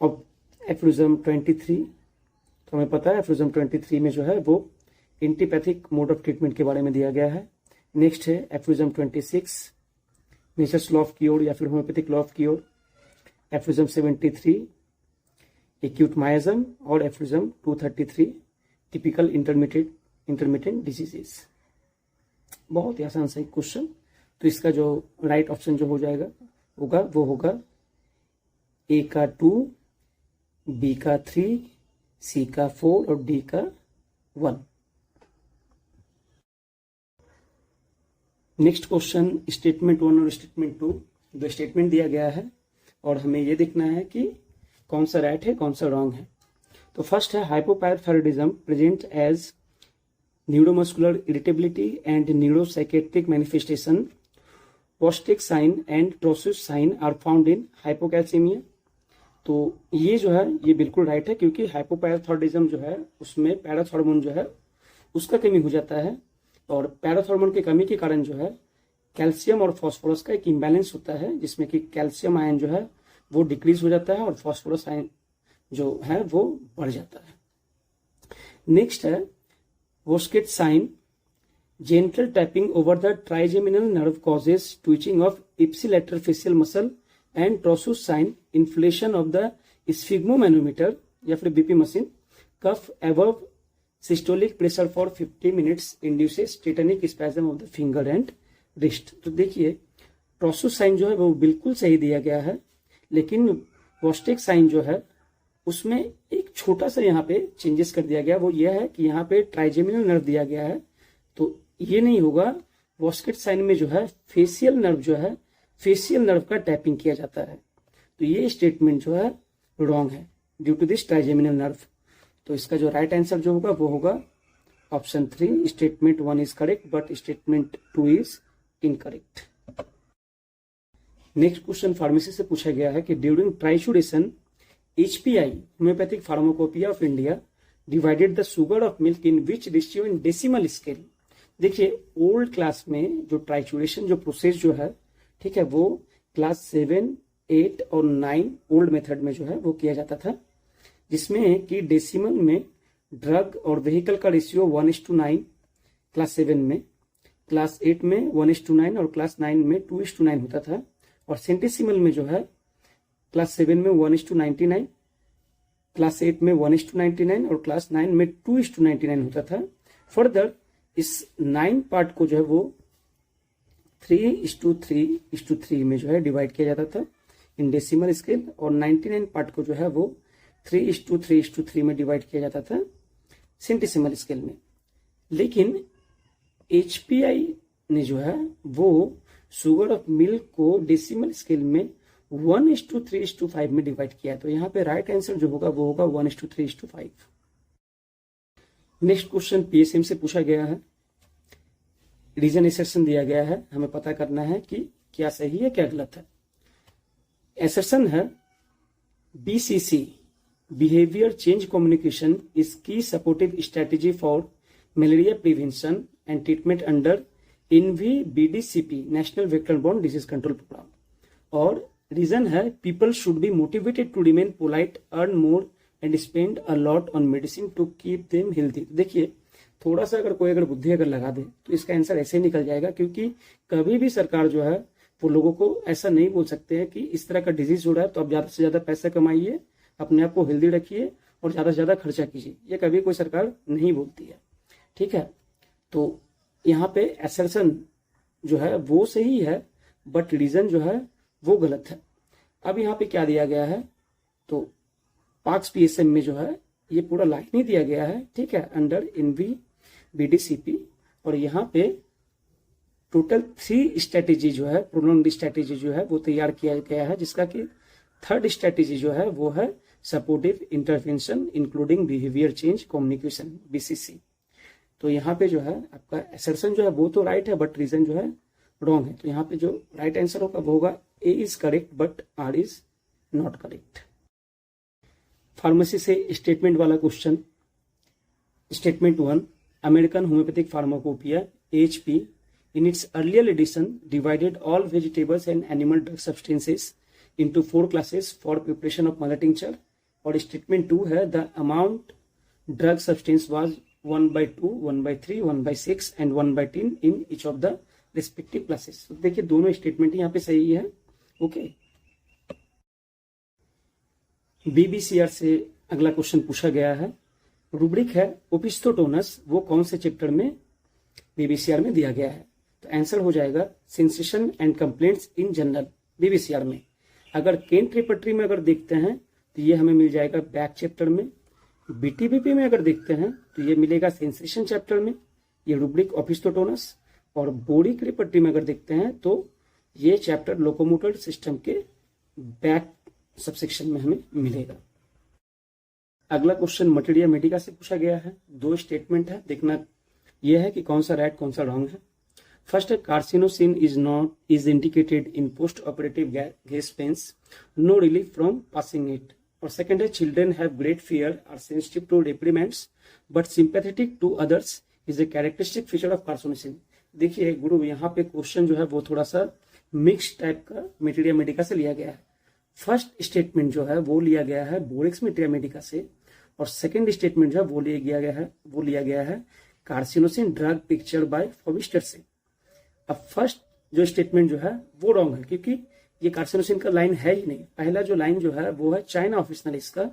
और एफ्लूजम 23, तो हमें पता है एफ्लूजम 23 में जो है वो एंटीपैथिक मोड ऑफ ट्रीटमेंट के बारे में दिया गया है। नेक्स्ट है aphorism 26 nature's law of cure या फिर homoeopathic law of cure. Aphorism 73 acute miasm, और एफ्लूजम 233 टिपिकल इंटरमिटेंट डिजीजेस। बहुत ही आसान सा क्वेश्चन। तो इसका जो राइट ऑप्शन जो हो जाएगा वो होगा ए का 2, बी का 3, सी का 4 और डी का 1। नेक्स्ट क्वेश्चन स्टेटमेंट 1 और स्टेटमेंट 2 दो स्टेटमेंट दिया गया है और हमें ये देखना है कि कौन सा राइट है कौन सा रॉन्ग है। तो फर्स्ट है hypoparathyroidism present as neuromuscular irritability and neuropsychiatric manifestation, Chvostek sign and Trousseau sign are found in hypocalcaemia. तो ये जो है ये बिल्कुल राइट है, क्योंकि हाइपोपाराथायरॉयडिज्म जो है उसमें पैराथॉर्मोन जो है उसका कमी हो जाता है, और पैराथॉर्मोन की कमी के कारण जो है कैल्शियम और फास्फोरस का एक इम्बैलेंस होता है, जिसमें कि कैल्शियम आयन जो है वो डिक्रीज हो जाता है और फास्फोरस आयन जो है वो बढ़ जाता है। नेक्स्ट है वोस्केट sign, gentle tapping over the trigeminal nerve causes twitching of ipsilateral facial muscle and Trosus sign, inflation of the sphygmomanometer या फिर BP machine, cuff above systolic pressure for 50 minutes induces tetanic spasm of the finger and wrist। तो देखिए ट्रोसुस sign जो है वो बिल्कुल सही दिया गया है, लेकिन वोस्टेक साइन जो है उसमें एक छोटा सा यहाँ पे चेंजेस कर दिया गया। वो यह है कि यहाँ पे ट्राइजेमिनल नर्व दिया गया है, तो ये नहीं होगा। वॉस्केट साइन में जो है फेशियल नर्व जो है फेशियल नर्व का टैपिंग किया जाता है, तो ये स्टेटमेंट जो है रॉन्ग है due to this trigeminal nerve. तो इसका जो राइट आंसर जो होगा वो होगा option 3, statement 1 is correct but statement 2 is incorrect. Next question pharmacy से पूछा गया है कि during trituration HPI homoeopathic pharmacopoeia of India divided the sugar of milk in which ratio in decimal scale. देखिए ओल्ड क्लास में जो trituration जो process जो है, ठीक है, वो क्लास 7, 8 और 9 ओल्ड मेथड में जो है वो किया जाता था, जिसमें कि डेसिमल में ड्रग और व्हीकल का रेशियो 1:9, क्लास 7 में, क्लास 8 में 1:9 और क्लास 9 में 2:9 होता था। और सेंटेसिमल में जो है क्लास 7 में 1:99, क्लास 8 में 1:99 और क्लास 9 में 2:99 होता था। फर्दर इस 9 पार्ट को जो है वो 3:3:3 में जो है डिवाइड किया जाता था इन डेसिमल स्केल, और 99 पार्ट को जो है वो 3:3:3 में डिवाइड किया जाता था सेंटेसिमल स्केल में। लेकिन HPI ने जो है वो शुगर ऑफ मिल्क को डेसिमल स्केल में 1:3:5 में डिवाइड किया। तो यहाँ पे राइट आंसर जो होगा वो होगा 1:3:5। नेक्स्ट क्वेश्चन PSM से पूछा गया है, रीजन एसर्शन दिया गया है, हमें पता करना है कि क्या सही है क्या गलत है। एसर्शन है BCC behaviour change communication is की supportive strategy for malaria prevention and treatment under INVI-BDCP national vector borne disease control programme. और रीजन है people should be motivated to remain polite, earn more and spend a lot on medicine to keep them healthy. देखिए थोड़ा सा अगर बुद्धि लगा दे तो इसका आंसर ऐसे ही निकल जाएगा, क्योंकि कभी भी सरकार जो है वो लोगों को ऐसा नहीं बोल सकते हैं कि इस तरह का डिजीज हो रहा है तो आप ज्यादा से ज्यादा पैसा कमाइए, अपने आप को हेल्दी रखिए और ज्यादा से ज्यादा खर्चा कीजिए। ये कभी कोई सरकार नहीं बोलती है, ठीक है। तो यहाँ पे असर्शन जो है वो सही है, बट रीजन जो है वो गलत है। अब यहाँ पे क्या दिया गया है, तो पाक्स PSM में जो है ये पूरा लाइन ही दिया गया है, ठीक है, अंडर INVI-BDCP। और यहाँ पे टोटल 3 स्ट्रेटेजी जो है, प्रोनाउंड स्ट्रेटेजी जो है वो तैयार किया गया है, जिसका कि 3rd स्ट्रेटेजी जो है वो है supportive intervention including behaviour change communication BCC। तो यहाँ पे जो है आपका असर्शन जो है वो तो राइट है, बट रीजन जो है रॉन्ग है। तो यहाँ पे जो राइट आंसर होगा वो होगा A is correct but R is not correct. Pharmacy से स्टेटमेंट वाला question, statement 1, American homeopathic pharmacopoeia AHP in its earlier edition divided all vegetables and animal drug substances into 4 classes for preparation of mother tincture। और statement 2 है the amount drug substance was 1/2, 1/3, 1/6 and 1/10 in each of the respective classes. तो देखिए दोनों statement यहाँ पे सही है, okay. BBCR से अगला क्वेश्चन पूछा गया है, रूब्रिक है ओपिस्थोटोनस, वो कौन से चैप्टर में BBCR में दिया गया है। तो आंसर हो जाएगा sensation and complaints in general BBCR में। अगर केंट रेपर्टरी में अगर देखते हैं तो ये हमें मिल जाएगा बैक चैप्टर में। BTBP में अगर देखते हैं तो ये मिलेगा सेंसेशन चैप्टर में, ये रूब्रिक ओपिस्थोटोनस। और बोरिक रेपर्टरी में अगर देखते हैं तो ये चैप्टर लोकोमोटर सिस्टम के बैक सबसेक्शन में हमें मिलेगा। अगला क्वेश्चन मटेरिया मेडिका से पूछा गया है, 2 स्टेटमेंट है, देखना यह है कि कौन सा राइट कौन सा रॉन्ग है। फर्स्ट है carcinosin is indicated in post operative gas pains, no relief from passing it. और सेकंड है children have great fear, are sensitive to reprimands but sympathetic to others is a characteristic feature of carcinosin. देखिए गुरु यहाँ पे question जो है वो थोड़ा सा मिक्स टाइप का मटेरिया मेडिका से लिया गया है। फर्स्ट स्टेटमेंट जो है वो लिया गया है बोरिक्स मटेरिया मेडिका से, और सेकंड स्टेटमेंट जो है वो लिया गया है कार्सिनोसिन ड्रग पिक्चर बाय फोबिस्टर से। अब फर्स्ट जो स्टेटमेंट जो है वो रॉन्ग है, क्योंकि ये कार्सिनोसिन का लाइन है ही नहीं। पहला जो लाइन जो है वो है चाइना ऑफिशियल इसका,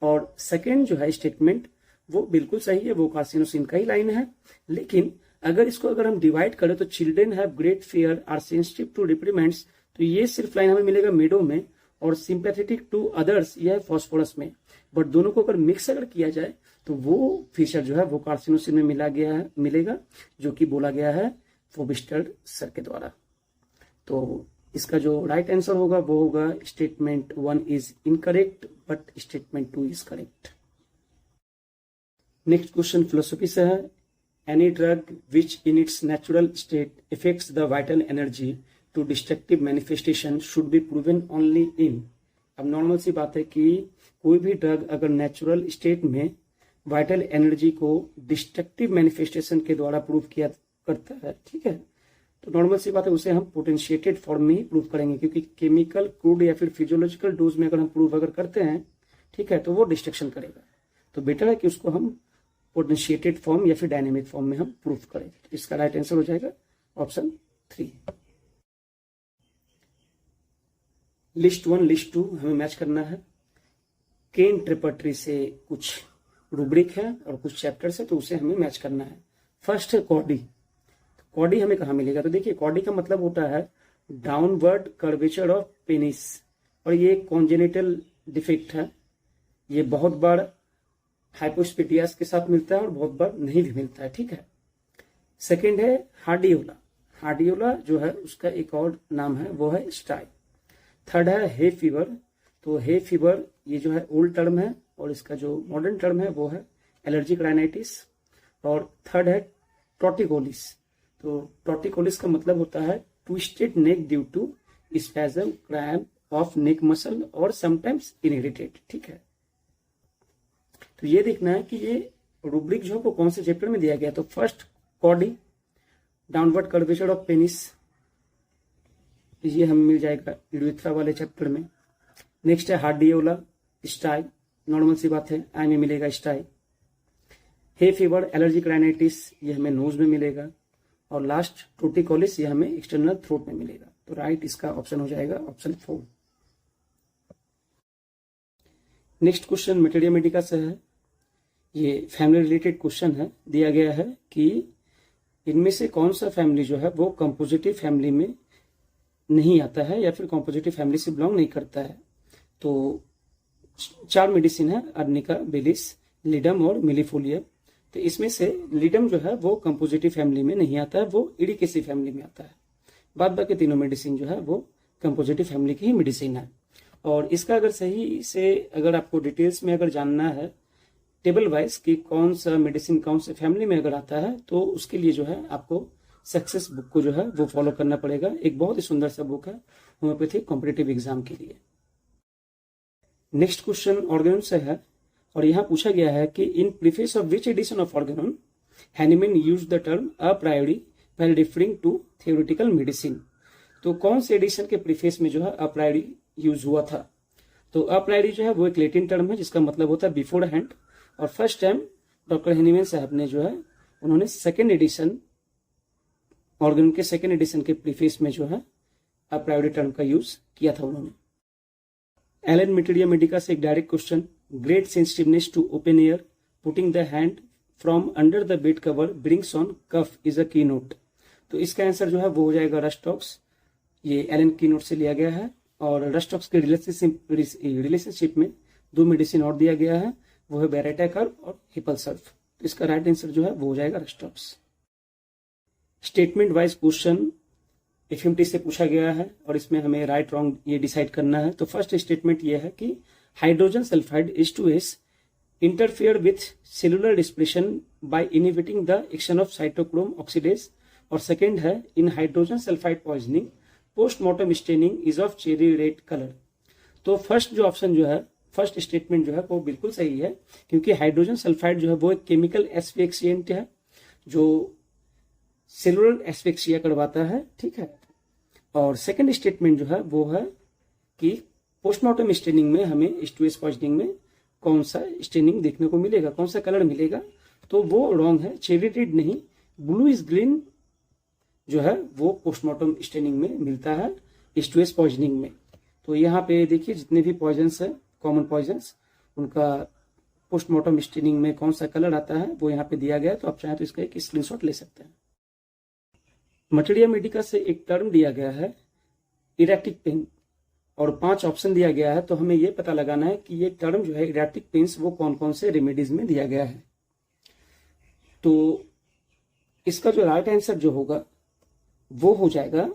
और सेकंड जो है स्टेटमेंट वो बिल्कुल सही है, वो कार्सिनोसिन का ही लाइन है। लेकिन अगर इसको हम डिवाइड करें तो children have great fear, are sensitive to reprimands, तो ये सिर्फ लाइन हमें मिलेगा मेडो में, और सिंपैथेटिक टू अदर्स ये है फॉस्फोरस में। बट दोनों को अगर मिक्स कर किया जाए तो वो फीचर जो है वो कार्सिनोसिन में मिलेगा, जो कि बोला गया है फोबिस्टर सर के द्वारा। तो इसका जो राइट आंसर होगा वो होगा statement 1 is incorrect but statement 2 is correct. Next question philosophy से है, any drug which in its natural state affects the vital energy to destructive manifestation should be proven only in. अब normal सी बात है कि कोई भी ड्रग अगर natural state में वाइटल एनर्जी को डिस्ट्रक्टिव मैनिफेस्टेशन के द्वारा प्रूव किया करता है, ठीक है, तो नॉर्मल सी बात है उसे हम पोटेंशिएटेड फॉर्म में ही प्रूव करेंगे, क्योंकि केमिकल क्रूड या फिर फिजियोलॉजिकल डोज में अगर हम प्रूव करते हैं, ठीक है, तो वो डिस्ट्रक्शन करेगा। तो बेटर है कि उसको हम पोटेंशिएटेड फॉर्म या फिर डायनेमिक फॉर्म में हम प्रूफ करें। इसका राइट आंसर हो जाएगा ऑप्शन 3। लिस्ट 1 लिस्ट 2 हमें मैच करना है। केन ट्रिपटरी से कुछ रूब्रिक है और कुछ चैप्टर्स है, तो उसे हमें मैच करना है। फर्स्ट है कॉडी। कॉडी हमें कहाँ मिलेगा? तो देखिए कॉडी का मतलब होता है डाउनवर्ड कर्वेचर ऑफ पेनिस, और ये कॉन्जेनिटल डिफेक्ट है। ये बहुत बार हाइपोस्पिटियास के साथ मिलता है और बहुत बार नहीं भी मिलता है, ठीक है। सेकंड है हार्डियोला। हार्डियोला जो है उसका एक और नाम है वो है स्टाई। थर्ड है हे फीवर। तो हे फीवर ये जो है ओल्ड टर्म है और इसका जो मॉडर्न टर्म है वो है एलर्जिक राइनाइटिस। और थर्ड है टॉर्टिकोलिस। तो टॉर्टिकोलिस का मतलब होता है twisted neck due to spasm cramp of neck muscle और समटाइम्स इनहेरिटेड, ठीक है। तो ये देखना है कि ये रूब्रिक जो है कौन से चैप्टर में दिया गया। तो first Cardi, downward curvature of penis, ये हमें मिल जाएगा यूरेथ्रा वाले चैप्टर में। नेक्स्ट है हार्डियोला, स्टाई, नॉर्मल सी बात है, आई में मिलेगा स्टाई। हे फीवर, एलर्जिक राइनाइटिस, ये हमें नोज में मिलेगा। और लास्ट टोटिकोलिस, ये हमें एक्सटर्नल थ्रोट में मिलेगा। तो राइट इसका ऑप्शन हो जाएगा ऑप्शन 4। नेक्स्ट क्वेश्चन मेटेरिया मेडिका से है। ये फैमिली रिलेटेड क्वेश्चन है। दिया गया है कि इनमें से कौन सा फैमिली जो है वो कंपोजिटिव फैमिली में नहीं आता है या फिर कंपोजिटिव फैमिली से बिलोंग नहीं करता है। तो 4 मेडिसिन है, अर्निका, बिलिस, लिडम और मिलीफोलिया। तो इसमें से लिडम जो है वो कंपोजिटिव फैमिली में नहीं आता है, वो इडिकेसी फैमिली में आता है। बाद बाकी तीनों मेडिसिन जो है वो कंपोजिटिव फैमिली की ही मेडिसिन है। और इसका अगर सही से अगर आपको डिटेल्स में अगर जानना है टेबल वाइज कि कौन सा मेडिसिन कौन से फैमिली में अगर आता है, तो उसके लिए जो है आपको सक्सेस बुक को जो है वो फॉलो करना पड़ेगा। एक बहुत ही सुंदर सा बुक है होम्योपैथी कॉम्पिटिटिव एग्जाम के लिए। नेक्स्ट क्वेश्चन ऑर्गेनोन से है और यहाँ पूछा गया है कि in preface of which edition of Organon Hahnemann used the term a priori while referring to theoretical medicine. तो कौन से एडिशन के प्रीफेस में जो है अ प्रायोरी यूज हुआ था? तो अ प्रायोरी जो है वो एक लैटिन टर्म है जिसका मतलब होता है बिफोर हैंड। और फर्स्ट टाइम डॉक्टर हैनीमैन साहब ने जो है उन्होंने सेकेंड एडिशन ऑर्गेनोन के सेकेंड एडिशन के प्रीफेस में जो है अ प्रायोरी टर्म का यूज किया था उन्होंने। एलन मेटेरिया मेडिका से एक direct question. Great sensitiveness to open air, putting the hand from under the bed cover brings on cough is a key note. तो इसका आंसर जो है वो हो जाएगा रस्टॉक्स। ये एलन की नोट से लिया गया है। और रस्टॉक्स के रिलेशनशिप में 2 मेडिसिन और दिया गया है, वो है बेरेटाकर और हिपलसल्फ। इसका राइट आंसर जो है वो हो जाएगा rhus tox. Statement wise question FMT से पूछा गया है और इसमें हमें राइट रॉन्ग ये डिसाइड करना है। तो फर्स्ट स्टेटमेंट ये है कि hydrogen sulphide H2S interfere with cellular respiration by inhibiting the action of cytochrome oxidase. और सेकेंड है in hydrogen sulphide poisoning postmortem staining is of cherry red colour. तो फर्स्ट जो ऑप्शन जो है फर्स्ट स्टेटमेंट जो है वो बिल्कुल सही है, क्योंकि हाइड्रोजन सल्फाइड जो है वो एक केमिकल एस्फिक्सिएंट है जो सेलुलर एस्फिक्सिया करवाता है, ठीक है। और सेकंड स्टेटमेंट जो है वो है कि पोस्टमार्टम स्टेनिंग में हमें H2S पॉइजनिंग में कौन सा स्टेनिंग देखने को मिलेगा, कौन सा कलर मिलेगा, तो वो रॉन्ग है। चेरी रेड नहीं, ब्लू इज ग्रीन जो है वो पोस्टमार्टम स्टेनिंग में मिलता है H2S पॉइजनिंग में। तो यहाँ पे देखिए जितने भी पॉइजन्स है कॉमन पॉइजन्स उनका पोस्टमार्टम स्टेनिंग में कौन सा कलर आता है वो यहाँ पे दिया गया है। तो आप चाहें तो इसका एक स्क्रीनशॉट ले सकते हैं। मटेरिया मेडिका से एक टर्म दिया गया है इरेक्टिक पेन और 5 ऑप्शन दिया गया है। तो हमें यह पता लगाना है कि ये टर्म जो है इरेक्टिक पेन्स वो कौन कौन से रेमेडीज में दिया गया है। तो इसका जो राइट आंसर जो होगा वो हो जाएगा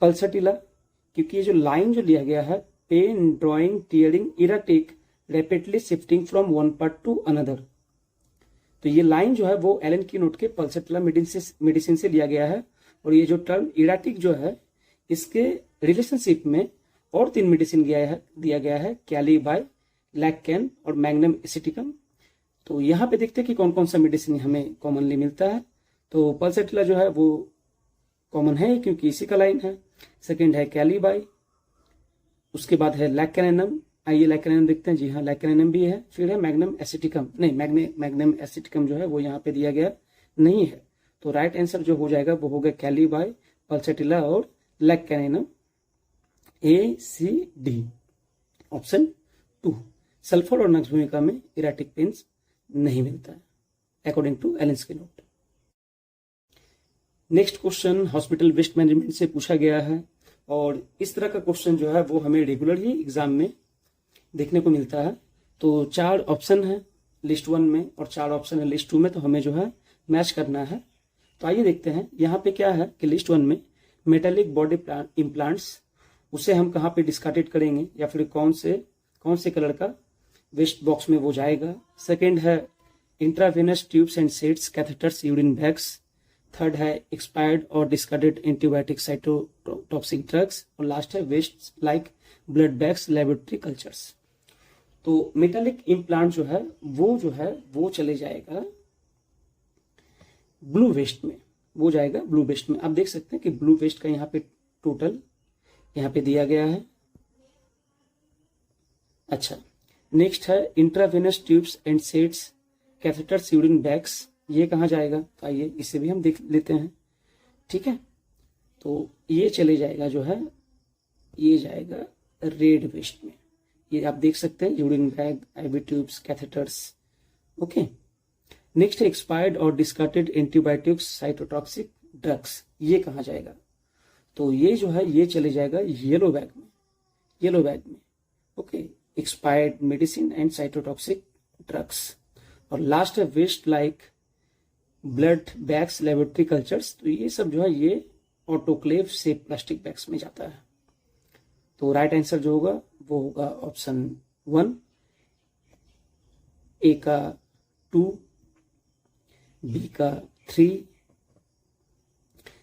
पल्सटिला, क्योंकि ये जो लाइन जो लिया गया है pain drawing tearing erratic rapidly shifting from one part to another, तो ये लाइन जो है वो एलन की नोट के पल्सटिला मेडिसिन से लिया गया है। और ये जो टर्म इरेक्टिक जो है इसके रिलेशनशिप में और 3 मेडिसिन दिया गया है कैलीबाई, लैक्केन और मैग्नम एसिटिकम। तो यहाँ पे देखते हैं कि कौन कौन सा मेडिसिन हमें कॉमनली मिलता है। तो पल्सटिला जो है वो कॉमन है क्योंकि इसी का लाइन है। सेकेंड है कैलीबाई, उसके बाद है लैक्केनम आइए लाइकेनियम देखते हैं। जी हाँ, लाइकेनियम भी है। फिर है मैग्नम एसिटिकम, नहीं मैग्नम एसिटिकम जो है वो यहाँ पे दिया गया नहीं है। तो राइट आंसर जो हो जाएगा वो हो गया कैलीबाई, पल्सेटिला और lac caninum, A C D, option 2। Sulphur और नक्स भूमिका में इराटिक पेन्स नहीं मिलता है according to Allen's key note. Next question hospital waste management से पूछा गया है और इस तरह का क्वेश्चन जो है वो हमें रेगुलर ही एग्जाम में देखने को मिलता है। तो 4 ऑप्शन है लिस्ट 1 में और 4 ऑप्शन है लिस्ट 2 में, तो हमें जो है मैच करना है। तो आइए देखते हैं यहाँ पे क्या है कि लिस्ट 1 में मेटालिक बॉडी इम्प्लांट्स, उसे हम कहाँ पे डिस्कार्डेड करेंगे या फिर कौन से कलर का वेस्ट बॉक्स में वो जाएगा। सेकेंड है intravenous tubes and sets, catheters, urine bags. Third है एक्सपायर्ड और डिस्कार्डेड एंटीबायोटिक साइटोटॉक्सिक ड्रग्स। और लास्ट है waste like blood bags, laboratory cultures. तो मेटालिक इम्प्लांट जो है वो चले जाएगा ब्लू वेस्ट में, वो जाएगा ब्लू वेस्ट में। आप देख सकते हैं कि ब्लू वेस्ट का यहाँ पे टोटल यहाँ पे दिया गया है। अच्छा, नेक्स्ट है intravenous tubes and sets, catheters, urine bags, ये कहाँ जाएगा। तो आइए इसे भी हम देख लेते हैं। ठीक है, तो ये चले जाएगा जो है, ये जाएगा रेड वेस्ट में। ये आप देख सकते हैं urine bag, IV tubes, catheters. Okay, next है एक्सपायर्ड और डिस्कार्डेड एंटीबायोटिक्स, साइटोटॉक्सिक ड्रग्स, ये कहाँ जाएगा। तो ये जो है ये चले जाएगा येलो बैग में। Okay, expired medicine and cytotoxic drugs. और लास्ट है waste like blood bags, laboratory cultures. तो ये सब जो है ये ऑटोक्लेव से प्लास्टिक बैग्स में जाता है। तो राइट आंसर जो होगा वो होगा ऑप्शन 1, ए का 2, बी का 3,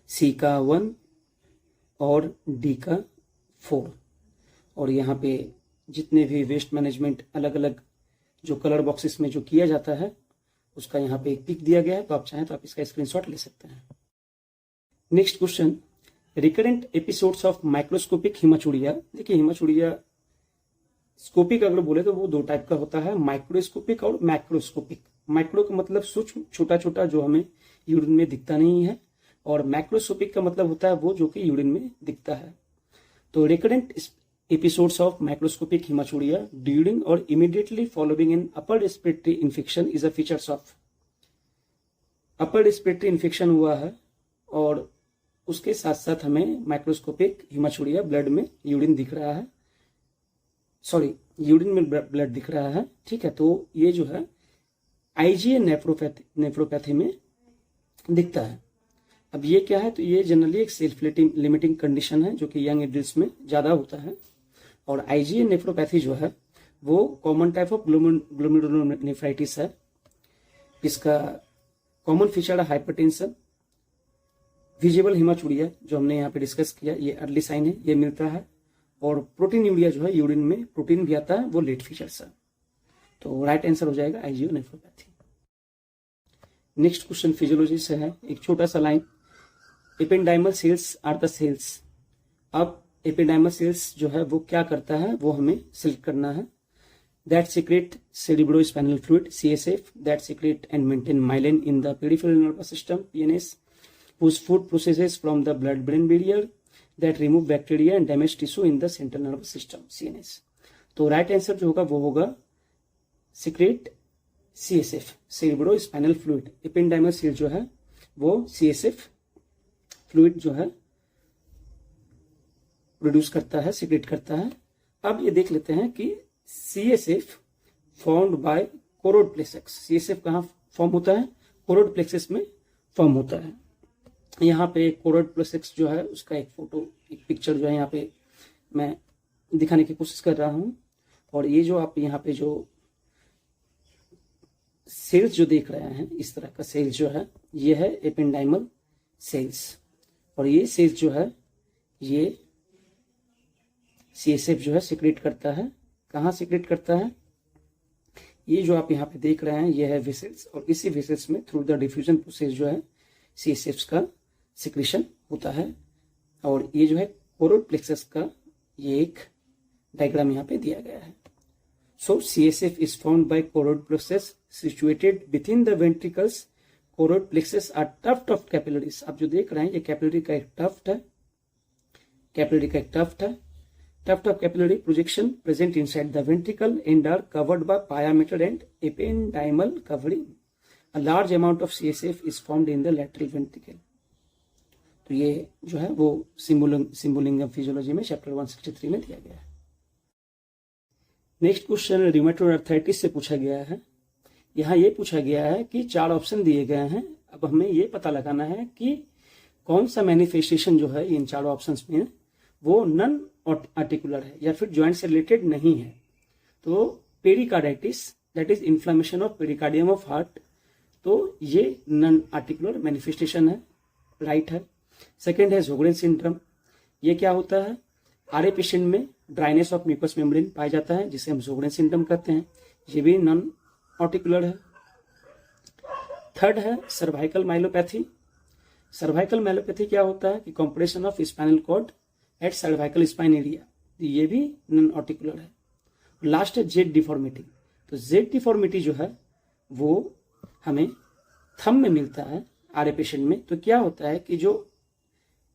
सी का 1 और डी का 4। और यहाँ पे जितने भी वेस्ट मैनेजमेंट अलग अलग जो कलर बॉक्सेस में जो किया जाता है उसका यहाँ पे एक पिक दिया गया है, तो आप चाहें तो आप इसका स्क्रीनशॉट ले सकते हैं। Next question, recurrent episodes of microscopic हिमाचुड़िया। देखिए हिमाचुड़िया स्कोपिक अगर बोले तो वो 2 टाइप का होता है, माइक्रोस्कोपिक और मैक्रोस्कोपिक। माइक्रो का मतलब सूक्ष्म, छोटा छोटा, जो हमें यूरिन में दिखता नहीं है, और मैक्रोस्कोपिक का मतलब होता है वो जो कि यूरिन में दिखता है। तो recurrent episodes of microscopic hematuria during or immediately following an upper respiratory infection is a features of upper respiratory infection हुआ है और उसके साथ साथ हमें माइक्रोस्कोपिक हिमाचुड़िया ब्लड में यूरिन दिख रहा है, यूरिन में ब्लड दिख रहा है। ठीक है, तो ये जो है आईजीए नेफ्रोपैथी में दिखता है। अब ये क्या है, तो ये जनरली एक सेल्फ लिमिटिंग कंडीशन है जो कि यंग एडल्ट्स में ज्यादा होता है। और आईजीए नेफ्रोपैथी जो है वो कॉमन टाइप ऑफ ग्लोमेरुलोनेफ्राइटिस है। इसका कॉमन फीचर है हाइपरटेंशन। विजिबल हिमाचुड़िया जो हमने यहाँ पे डिस्कस किया, ये अर्ली साइन है, ये मिलता है। और प्रोटीन यूरिया जो है, यूरिन में प्रोटीन भी आता है, वो लेट फीचर्स है। तो राइट आंसर हो जाएगा IgA nephropathy. Next question physiology से है, एक छोटा सा line, ependymal cells are the cells. अब एपेंडाइमल सेल्स जो है वो क्या करता है वो हमें सिलेक्ट करना है। That secret cerebrospinal fluid, CSF, that secrete and maintain myelin in the peripheral nervous system, PNS, whose food processes from the blood-brain barrier, that remove bacteria and damage tissue in the central nervous system, CNS। तो right answer जो होगा वो होगा secrete CSF, cerebrospinal fluid। Ependymal cell जो है वो CSF fluid जो है प्रोड्यूस करता है, सीक्रेट करता है। अब ये देख लेते हैं कि CSF formed by corrode plexus. CSF कहाँ फॉर्म होता है, कोरोड प्लेक्सस में फॉर्म होता है। यहाँ पे कोरोड प्लेक्सस जो है उसका एक फोटो, एक पिक्चर जो है यहाँ पे मैं दिखाने की कोशिश कर रहा हूँ। और ये जो आप यहाँ पे जो सेल्स जो देख रहे हैं, इस तरह का सेल्स जो है ये है एपेंडाइमल सेल्स। और ये सेल्स जो है ये CSF जो है सीक्रेट करता है। कहाँ सीक्रेट करता है, ये जो आप यहाँ पे देख रहे हैं ये है वेसल्स, और इसी वेसल्स में थ्रू द डिफ्यूजन प्रोसेस जो है CSF का सिक्रेशन होता है। और ये जो है कोरोड प्लेक्सस का ये एक डायग्राम यहाँ पे दिया गया है। So CSF is formed by choroid plexus situated within the ventricles. Choroid plexus are tuft of capillaries. आप जो देख रहे हैं ये कैपिलरी का एक टफ्ट है, कैपिलरी का एक टफ्ट है. Tuft of capillary projection present inside the ventricle and are covered by pyometer and ependymal covering. A large amount of CSF is formed in the lateral ventricle. तो ये जो है वो सिम्बोलिंगम फिजियोलॉजी में चैप्टर 163 में दिया गया है. नेक्स्ट क्वेश्चन रिमेटोइड आर्थराइटिस से पूछा गया है. यहाँ ये पूछा गया है कि 4 ऑप्शन दिए गए हैं. अब हमें ये पता लगाना है कि कौन सा मैनिफेस्टेशन जो है इन 4 ऑप्शंस में वो नन आर्टिकुलर है या फिर ज्वाइंट से रिलेटेड नहीं है. तो pericarditis that is inflammation of pericardium of heart, तो ये नन आर्टिकुलर मैनिफेस्टेशन है, राइट है. सेकेंड है जोगरेन सिंड्रोम. ये क्या होता है, आरए पेशेंट में ड्राइनेस ऑफ म्यूकस मेम्ब्रेन पाया जाता है जिसे हम जोगरेन सिंड्रोम कहते हैं. ये भी नॉन आर्टिकुलर है. थर्ड है सर्वाइकल माइलोपैथी. सर्वाइकल माइलोपैथी क्या होता है कि compression of spinal cord at cervical spine area, ये भी नॉन आर्टिकुलर है. लास्ट है जेड डिफॉर्मिटी. तो जेड डिफॉर्मिटी जो है वो हमें थंब में मिलता है आरए पेशेंट में. तो क्या होता है कि जो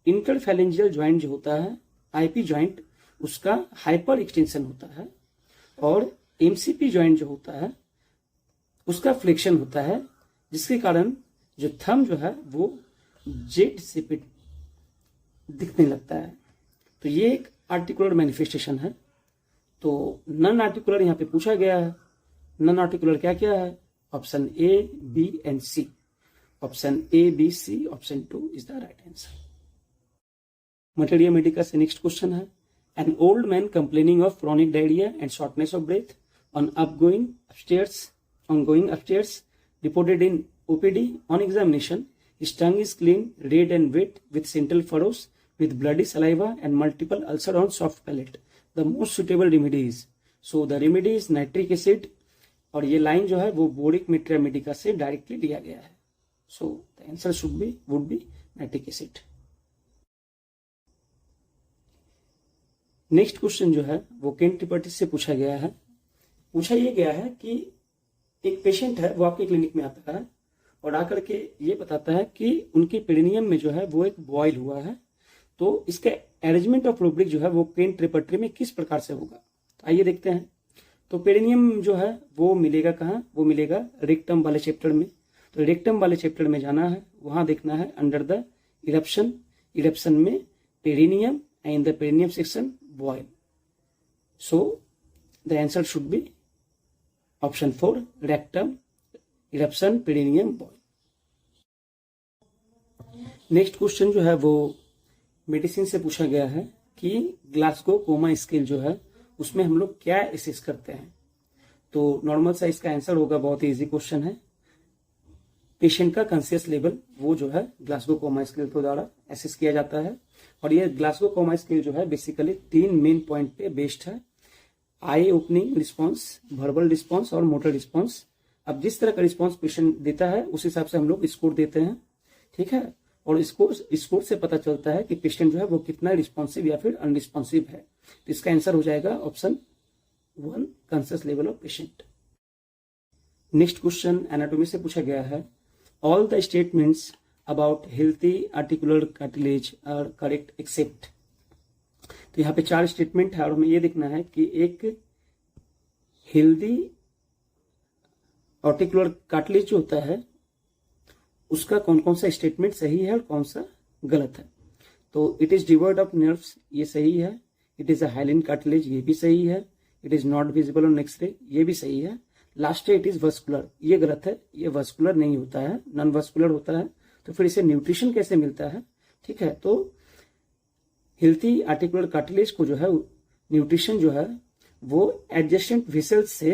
इंटरफैलेंजियल ज्वाइंट जो होता है आईपी ज्वाइंट उसका हाइपर एक्सटेंशन होता है और एमसीपी ज्वाइंट जो होता है उसका फ्लेक्शन होता है, जिसके कारण जो थंब जो है वो जेड शेप दिखने लगता है. तो ये एक आर्टिकुलर मैनिफेस्टेशन है. तो नॉन आर्टिकुलर यहाँ पे पूछा गया है. नॉन आर्टिकुलर क्या क्या है, option A B and C. Option A B C option 2 is the right answer. Materia medica से नेक्स्ट क्वेश्चन है. An old man complaining of chronic diarrhea and shortness of breath on going upstairs reported in OPD. On examination, his tongue is clean, red and wet with central furrows with bloody saliva and multiple ulcer on soft palate. The most suitable remedy is, so the remedy is nitric acid. और ये line जो है वो boric मेटेरिया medica से directly लिया गया है. सो the answer would be nitric acid. Next question जो है वो केंट ट्रिपर्टिस से पूछा गया है. पूछा ये गया है कि एक पेशेंट है वो आपके क्लिनिक में आता है और आकर के ये बताता है कि उनके पेरिनियम में जो है वो एक बॉयल हुआ है. तो इसका अरेंजमेंट ऑफ रूब्रिक जो है वो केंट ट्रिपर्टी में किस प्रकार से होगा. तो आइए देखते हैं. तो पेरिनियम जो है वो मिलेगा कहाँ, वो मिलेगा रेक्टम वाले चैप्टर में. तो रेक्टम वाले चैप्टर में जाना है, वहां देखना है अंडर द इरप्शन में perineum and the perineum section boil. So the answer should be option 4 rectum eruption perineum boil. Next question जो है वो मेडिसिन से पूछा गया है कि ग्लासगो कोमा स्केल जो है उसमें हम लोग क्या एसेस करते हैं. तो नॉर्मल सा इसका आंसर होगा, बहुत ही इजी क्वेश्चन है. पेशेंट का कॉन्शियस लेवल वो जो है ग्लासगो कोमा स्केल के द्वारा एसेस किया जाता है. और ये ग्लासगो कोमा स्केल जो है बेसिकली 3 मेन पॉइंट पे बेस्ड है. आई ओपनिंग रिस्पॉन्स, वर्बल रिस्पॉन्स और मोटर रिस्पॉन्स. अब जिस तरह का रिस्पॉन्स पेशेंट देता है उस हिसाब से हम लोग स्कोर देते हैं, ठीक है. और स्कोर से पता चलता है कि पेशेंट जो है वो कितना रिस्पॉन्सिव या फिर अनरिस्पॉन्सिव है. तो इसका आंसर हो जाएगा option 1 conscious level of patient. Next question anatomy से पूछा गया है. All the statements about healthy articular cartilage are correct except. तो यहाँ पे 4 स्टेटमेंट है और हमें ये देखना है कि एक हेल्दी आर्टिकुलर कार्टिलेज जो होता है उसका कौन कौन सा स्टेटमेंट सही है और कौन सा गलत है. तो it is devoid of nerves, ये सही है. It is a hyaline cartilage, ये भी सही है. It is not visible on X-ray, ये भी सही है. लास्ट है इट इज वस्कुलर, ये गलत है. ये वस्कुलर नहीं होता है, नॉन वस्कुलर होता है. तो फिर इसे न्यूट्रिशन कैसे मिलता है, ठीक है. तो हेल्थी आर्टिकुलर कार्टिलेज को जो है न्यूट्रिशन जो है वो एडजेसेंट वेसल्स से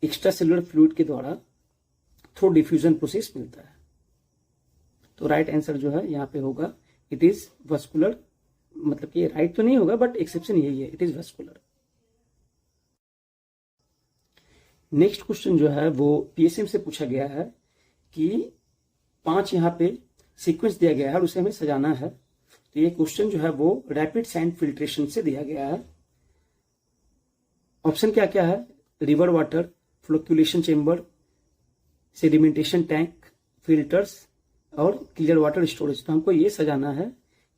एक्स्ट्रा सेलुलर फ्लूइड के द्वारा थ्रू डिफ्यूजन प्रोसेस मिलता है. तो राइट आंसर जो है यहाँ पे होगा इट इज वस्कुलर. मतलब कि राइट तो नहीं होगा बट एक्सेप्शन यही है, it is vascular. Next question जो है वो पीएसएम से पूछा गया है कि 5 यहाँ पे सीक्वेंस दिया गया है और उसे हमें सजाना है. तो ये क्वेश्चन जो है वो रैपिड सैंड फिल्ट्रेशन से दिया गया है. ऑप्शन क्या क्या है, river water, flocculation chamber, sedimentation tank, filters और क्लियर वाटर स्टोरेज। तो हमको ये सजाना है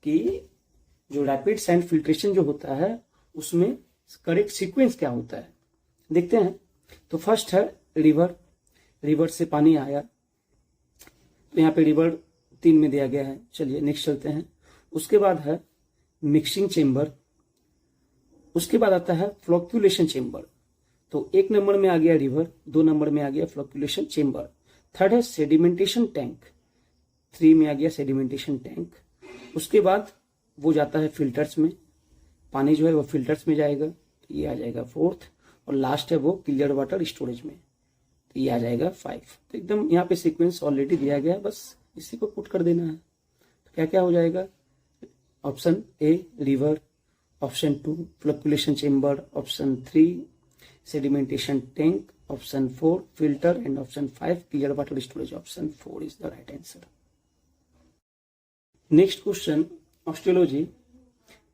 कि जो रैपिड सैंड फिल्ट्रेशन जो होता है उसमें करेक्ट सीक्वेंस क्या होता है, देखते हैं। तो फर्स्ट है रिवर, रिवर से पानी आया, तो यहाँ पे रिवर 3 में दिया गया है। चलिए नेक्स्ट चलते हैं। उसके बाद है मिक्सिंग चेम्बर, उसके बाद आता है फ्लोक्यूलेशन चेम्बर। तो 1 नंबर में आ गया रिवर, 2 नंबर में आ गया फ्लोक्यूलेशन चेम्बर। थर्ड है सेडिमेंटेशन टैंक, 3 में आ गया सेडिमेंटेशन टैंक। उसके बाद वो जाता है फिल्टर्स में, पानी जो है वो फिल्टर्स में जाएगा, तो ये आ जाएगा 4th। और लास्ट है वो क्लियर वाटर स्टोरेज में, तो ये आ जाएगा 5। तो एकदम यहाँ पे सीक्वेंस ऑलरेडी दिया गया है, बस इसी को पुट कर देना है। तो क्या क्या हो जाएगा, option A river, option 2 flocculation chamber, option 3 sedimentation tank, option 4 filter and option 5 clear water storage. Option 4 is the right answer. Next question ऑस्ट्रोलॉजी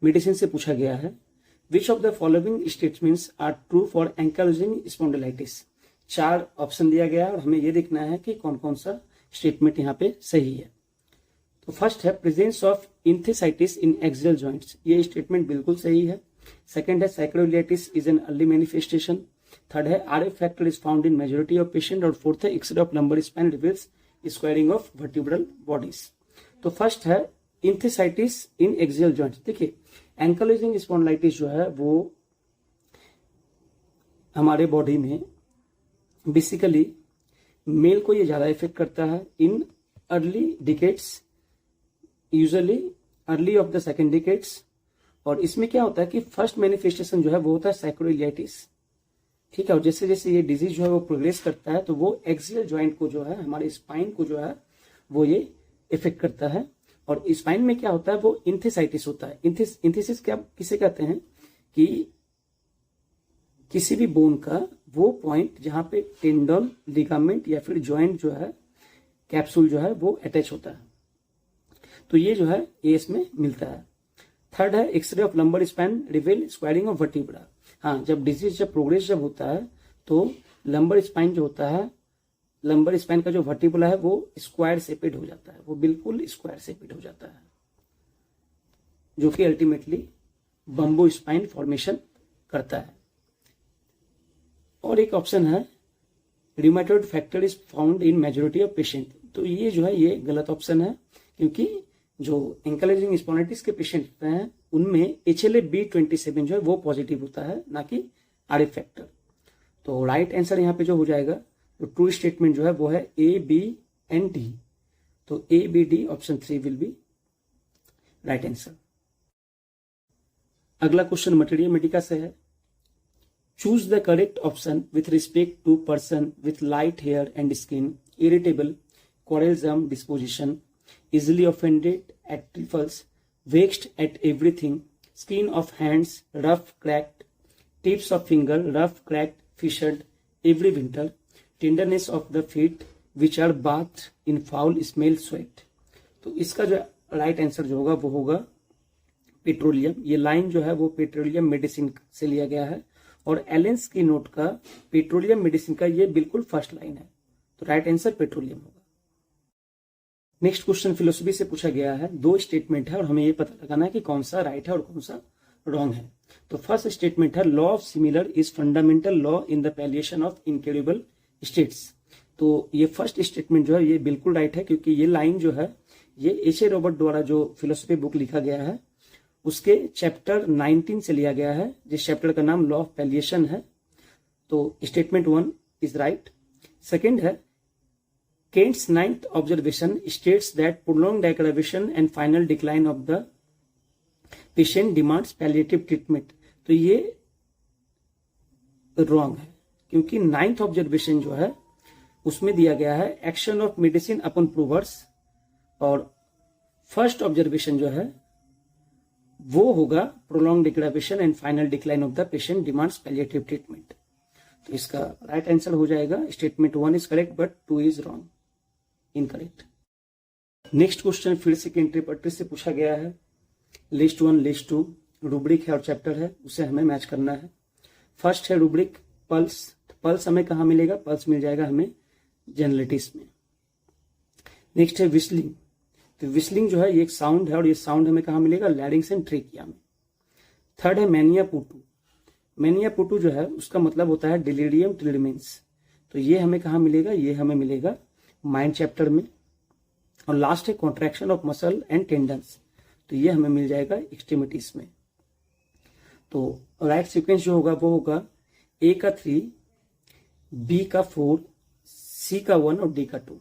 मेडिसिन से पूछा गया है। Which of the following statements are true for ankylosing spondylitis. 4 option दिया गया है और हमें यह देखना है कि कौन कौन सा स्टेटमेंट यहाँ पे सही है। तो फर्स्ट है presence of enthesitis in axial joints, ये स्टेटमेंट बिल्कुल सही है। सेकंड है sacroiliitis is an early manifestation. Third है RF factor is found in majority of patient. और फोर्थ है X-ray of lumbar spine reveals squaring of vertebral bodies. तो first है इंथेसाइटिस इन एक्सियल जॉइंट्स। देखिए एंकाइलोजिंग स्पॉन्डिलाइटिस जो है वो हमारे बॉडी में बेसिकली मेल को ये ज्यादा इफेक्ट करता है in early decades, usually early of the second decades. और इसमें क्या होता है कि फर्स्ट मैनिफेस्टेशन जो है वो होता है सैक्रोइलाइटिस, ठीक है। और जैसे जैसे ये डिजीज जो है वो प्रोग्रेस करता है तो वो एक्सियल जॉइंट को जो है, हमारे स्पाइन को जो है वो ये इफेक्ट करता है। और स्पाइन में क्या होता है, वो इंथेसाइटिस होता है। इंथेसिस क्या किसे कहते हैं कि किसी भी बोन का वो पॉइंट जहां पे टेंडन, लिगामेंट या फिर जॉइंट जो है, कैप्सूल जो है वो अटैच होता है। तो ये जो है ये इसमें मिलता है। थर्ड है X-ray of lumbar spine reveal squaring of vertebra. हाँ, जब डिजीज जब प्रोग्रेस जब होता है तो लंबर स्पाइन जो होता है, लंबर स्पाइन का जो वर्टिब्रा है वो स्क्वायर शेपेड हो जाता है, वो बिल्कुल स्क्वायर शेपेड हो जाता है, जो कि अल्टीमेटली बम्बो स्पाइन फॉर्मेशन करता है। और एक ऑप्शन है rheumatoid factor is found in majority of patient. तो ये जो है ये गलत ऑप्शन है, क्योंकि जो एंकाइलोजिंग स्पॉन्डिलाइटिस के पेशेंट होते हैं उनमें HLA-B27 जो है वो पॉजिटिव होता है, ना कि आरएफ फैक्टर। तो राइट आंसर यहाँ पे जो हो जाएगा, तो ट्रू स्टेटमेंट जो है वो है A, B एंड D। तो A, B, D option 3 will be right answer. अगला क्वेश्चन मटेरियल मेडिका से है। Choose the correct option with respect to person with light hair and skin, irritable, quarrelsome disposition, easily offended at trifles, vexed at everything, skin of hands rough cracked, tips of finger rough cracked, fissured every winter, tenderness of the feet which are bathed in foul smell sweat। तो इसका जो right answer जो होगा वो होगा petroleum. ये line जो है वो पेट्रोलियम मेडिसिन से लिया गया है और एलेंस की नोट का पेट्रोलियम मेडिसिन का ये बिल्कुल फर्स्ट लाइन है। तो राइट आंसर पेट्रोलियम होगा। नेक्स्ट क्वेश्चन फिलोसफी से पूछा गया है। 2 स्टेटमेंट है और हमें ये पता लगाना है कि कौन सा राइट है और कौन सा रॉन्ग है। तो फर्स्ट स्टेटमेंट है law of similar is fundamental law in the palliation of incredible states. तो ये फर्स्ट स्टेटमेंट जो है ये बिल्कुल राइट है, क्योंकि ये लाइन जो है ये H.A. रॉबर्ट द्वारा जो फिलोसफी बुक लिखा गया है उसके चैप्टर 19 से लिया गया है, जिस चैप्टर का नाम लॉ ऑफ पैलिएशन है। तो स्टेटमेंट 1 इज राइट। सेकेंड है Kent's 9th observation states that prolonged aggravation and final decline of the patient demands palliative treatment। तो ये रॉन्ग है, क्योंकि 9th ऑब्जर्वेशन जो है उसमें दिया गया है एक्शन ऑफ मेडिसिन अपॉन प्रूवर्स, और फर्स्ट ऑब्जर्वेशन जो है वो होगा prolonged aggravation and final decline of the patient demands palliative treatment. तो इसका राइट आंसर हो जाएगा statement 1 is correct but 2 is wrong, incorrect. Next question फिर से एंट्री पट्टी से पूछा गया है। लिस्ट 1 लिस्ट 2 रूब्रिक है और चैप्टर है, उसे हमें मैच करना है। फर्स्ट है रूब्रिक पल्स, पल्स हमें कहाँ मिलेगा, पल्स मिल जाएगा हमें जनरलिटिस में। नेक्स्ट है विस्लिंग, तो विस्लिंग जो है ये एक साउंड है और ये साउंड हमें कहाँ मिलेगा, लैरिंग्स एंड ट्रेकिया में। थर्ड है मैनिया पुटू, मैनिया पुटू जो है उसका मतलब होता है डिलीरियम ट्रिलमेंस, तो ये हमें कहाँ मिलेगा, ये हमें मिलेगा माइंड चैप्टर में। और लास्ट है contraction of muscle and tendons, तो ये हमें मिल जाएगा एक्सट्रीमिटीज में। तो राइट सीक्वेंस जो होगा वो होगा ए का 3, बी का 4, सी का 1 और डी का 2।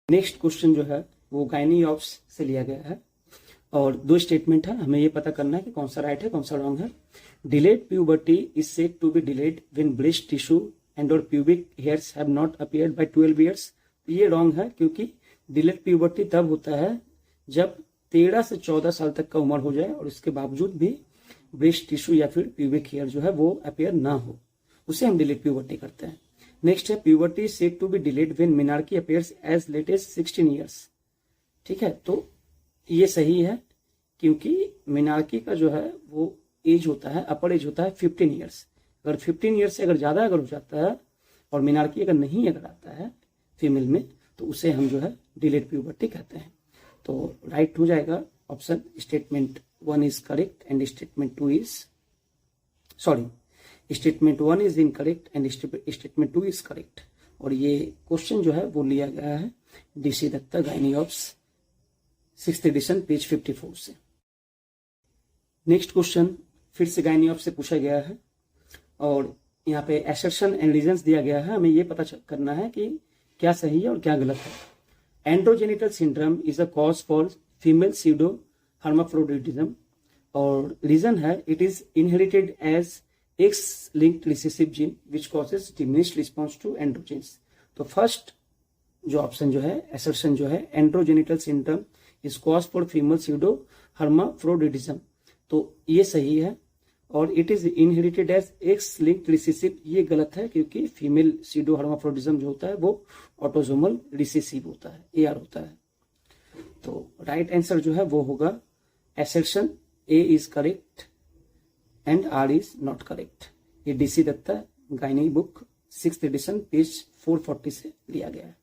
नेक्स्ट क्वेश्चन जो है वो गायनी ऑप्स से लिया गया है और 2 स्टेटमेंट है, हमें ये पता करना है कि कौन सा राइट है कौन सा रॉन्ग है। Delayed puberty is said to be delayed when breast tissue and और pubic hairs have not appeared by 12 years, ये रॉन्ग है क्योंकि डिलेड प्यूबर्टी तब होता है जब 13 से 14 साल तक का उम्र हो जाए और इसके बावजूद भी ब्रेस्ट टिश्यू या फिर प्यूबिक हेयर जो है वो अपीयर ना हो, उसे हम डिलेड प्यूबर्टी करते हैं। नेक्स्ट है puberty said to be delayed when menarche appears as late as 16 years, ठीक है, तो ये सही है क्योंकि मेनार्की का जो है वो एज होता है, अपर एज होता है 15 ईयर्स। अगर 15 ईयर्स से अगर ज्यादा अगर हो जाता है और मेनार्की अगर नहीं अगर आता है फीमेल में, तो उसे हम जो है डिलेड प्यूबर्टी कहते हैं। तो राइट हो जाएगा option statement 1 is correct and statement 2 is statement 1 is incorrect and statement 2 is correct. और ये क्वेश्चन जो है वो लिया गया है DC Dutta gynae obs 6th edition page 54 से। नेक्स्ट क्वेश्चन फिर से गायनी ऑप्स से पूछा गया है और यहाँ पे असर्शन एंड रीजंस दिया गया है, हमें ये पता करना है कि क्या सही है और क्या गलत है। Androgenital syndrome is a cause for female pseudohermaphroditism और रीजन है it is inherited as X linked recessive gene which causes diminished response to androgens. तो फर्स्ट जो ऑप्शन जो है असर्शन जो है androgenital syndrome is cause for female pseudohermaphroditism, तो ये सही है। और it is inherited as X linked recessive, ये गलत है क्योंकि फीमेल सीडो हर्माफ्रोडिज्म जो होता है वो ऑटोसोमल रिसेसिव होता है, AR होता है। तो राइट आंसर जो है वो होगा assertion A is correct and R is not correct. ये DC Dutta gynae book 6th edition page 440 से लिया गया है।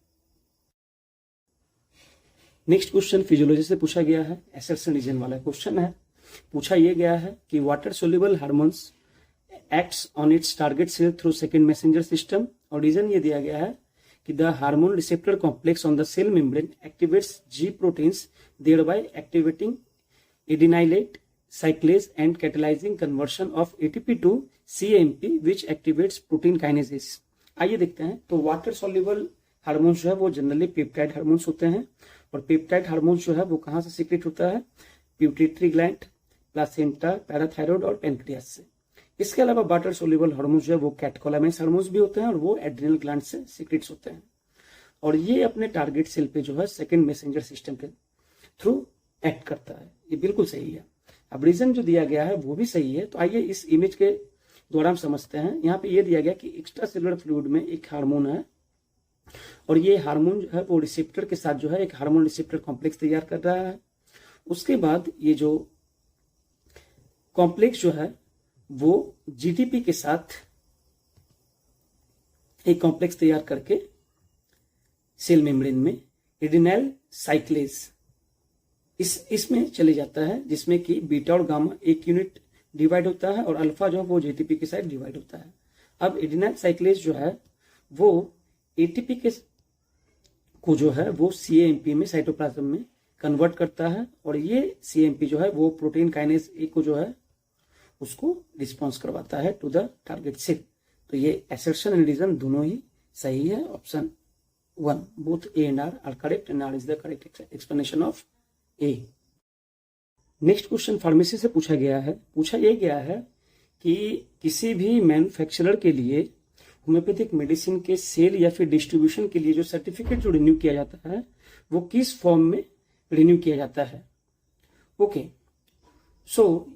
नेक्स्ट क्वेश्चन फिजियोलॉजी से पूछा गया है, असर्शन रीजन वाला क्वेश्चन है। पूछा यह गया है कि water soluble hormones acts on its target cell through second messenger system, और रीजन ये दिया गया है कि the hormone receptor complex on the cell membrane activates G proteins thereby activating adenylate cyclase and catalyzing conversion of ATP to CAMP which activates protein kinesis। आइए देखते हैं। तो वाटर सॉल्युबल हार्मोन्स जो है वो जनरली पेप्टाइड हार्मोन्स होते हैं और पेप्टाइड हार्मोन्स जो है वो कहाँ से सीक्रेट होता है, प्यूटिटरी ग्लैंड, प्लासेंटा, पैराथायरॉइड और पेनक्रियास से। इसके अलावा वाटर सोल्यूबल हार्मोन्स जो है वो कैटकोलामाइन्स हार्मोन्स भी होते हैं और वो एड्रिनल ग्लैंड से सीक्रेट्स होते हैं और ये अपने टारगेट सेल पे जो है सेकेंड मैसेंजर सिस्टम के थ्रू एक्ट करता है। ये बिल्कुल सही है। अब रीजन जो दिया गया है वो भी सही है। तो आइए इस इमेज के द्वारा हम समझते हैं। यहाँ पे ये दिया गया कि एक्स्ट्रा सेलुलर फ्लूइड में एक हार्मोन है और ये हार्मोन जो है वो रिसेप्टर के साथ जो है एक हार्मोन रिसेप्टर कॉम्प्लेक्स तैयार कर रहा है। उसके बाद ये जो कॉम्प्लेक्स जो है वो GTP के साथ एक कॉम्प्लेक्स तैयार करके सेल मेम्ब्रेन में एडिनाइल साइक्लेज इसमें चले जाता है, जिसमें कि बीटा और गामा एक यूनिट डिवाइड होता है और अल्फा जो है वो JTP के साथ डिवाइड होता है। अब एडिनाइल साइक्लेज जो है वो ATP के को जो है वो CAMP में साइटोप्लाज्म में कन्वर्ट करता है और ये CAMP जो है वो प्रोटीन काइनेज A को जो है उसको रिस्पॉन्स करवाता है टू द टारगेट सेल। तो ये असर्शन एंड रीजन दोनों ही सही है। Option 1 both A and R are correct and R is the correct explanation of A। Next question pharmacy से पूछा गया है। पूछा यह गया है कि किसी भी मैन्युफैक्चरर के लिए होम्योपैथिक मेडिसिन के सेल या फिर डिस्ट्रीब्यूशन के लिए जो सर्टिफिकेट जो रिन्यू किया जाता है वो किस फॉर्म में रिन्यू किया जाता है। ओके, सो